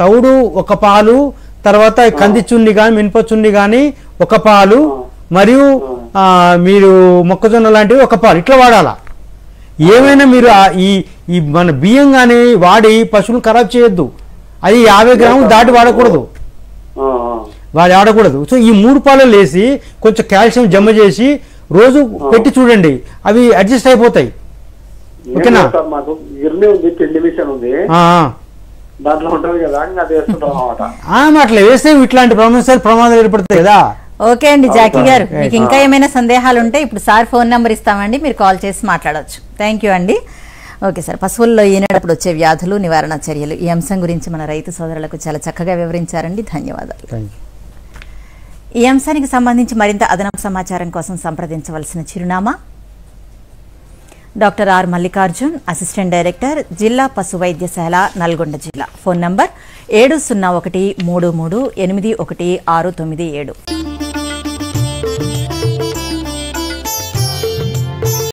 తౌడు ఒక పాలు, తర్వాత కంది చున్ని కానీ మినప చున్ని కానీ ఒక పాలు, మరియు మీరు మొక్కజొన్న లాంటివి ఒక పాలు, ఇట్లా వాడాలా. ఏమైనా మీరు ఈ మన బియ్యం కానీ వాడి పశువులు ఖరాబ్ చేయొద్దు. అది 50 గ్రాములు దాటి వాడకూడదు. సో ఈ 3 పాలు వేసి కొంచెం కాల్షియం జమ చేసి రోజు పెట్టి చూడండి, అవి అడ్జస్ట్ అయిపోతాయి. ఓకేనా? అట్లా వేస్తే ఇట్లాంటి ప్రమాదాలు ఏర్పడతాయి కదా. ఓకే అండి జాకీ గారు, మీకు ఇంకా ఏమైనా సందేహాలు ఉంటే ఇప్పుడు సార్ ఫోన్ నెంబర్ ఇస్తామండి, మీరు కాల్ చేసి మాట్లాడవచ్చు. థ్యాంక్ యూ అండి. ఓకే సార్, పశువుల్లో ఈనేటప్పుడు వచ్చే వ్యాధులు, నివారణ చర్యలు, ఈ అంశం గురించి మన రైతు సోదరులకు చాలా చక్కగా వివరించారండి. ధన్యవాదాలు. ఈ అంశానికి సంబంధించి మరింత అదనపు సమాచారం కోసం సంప్రదించవలసిన చిరునామా doctor R Mallikarjun, assistant director, జిల్లా పశు వైద్యశాల, నల్గొండ జిల్లా. Phone number 7013381697.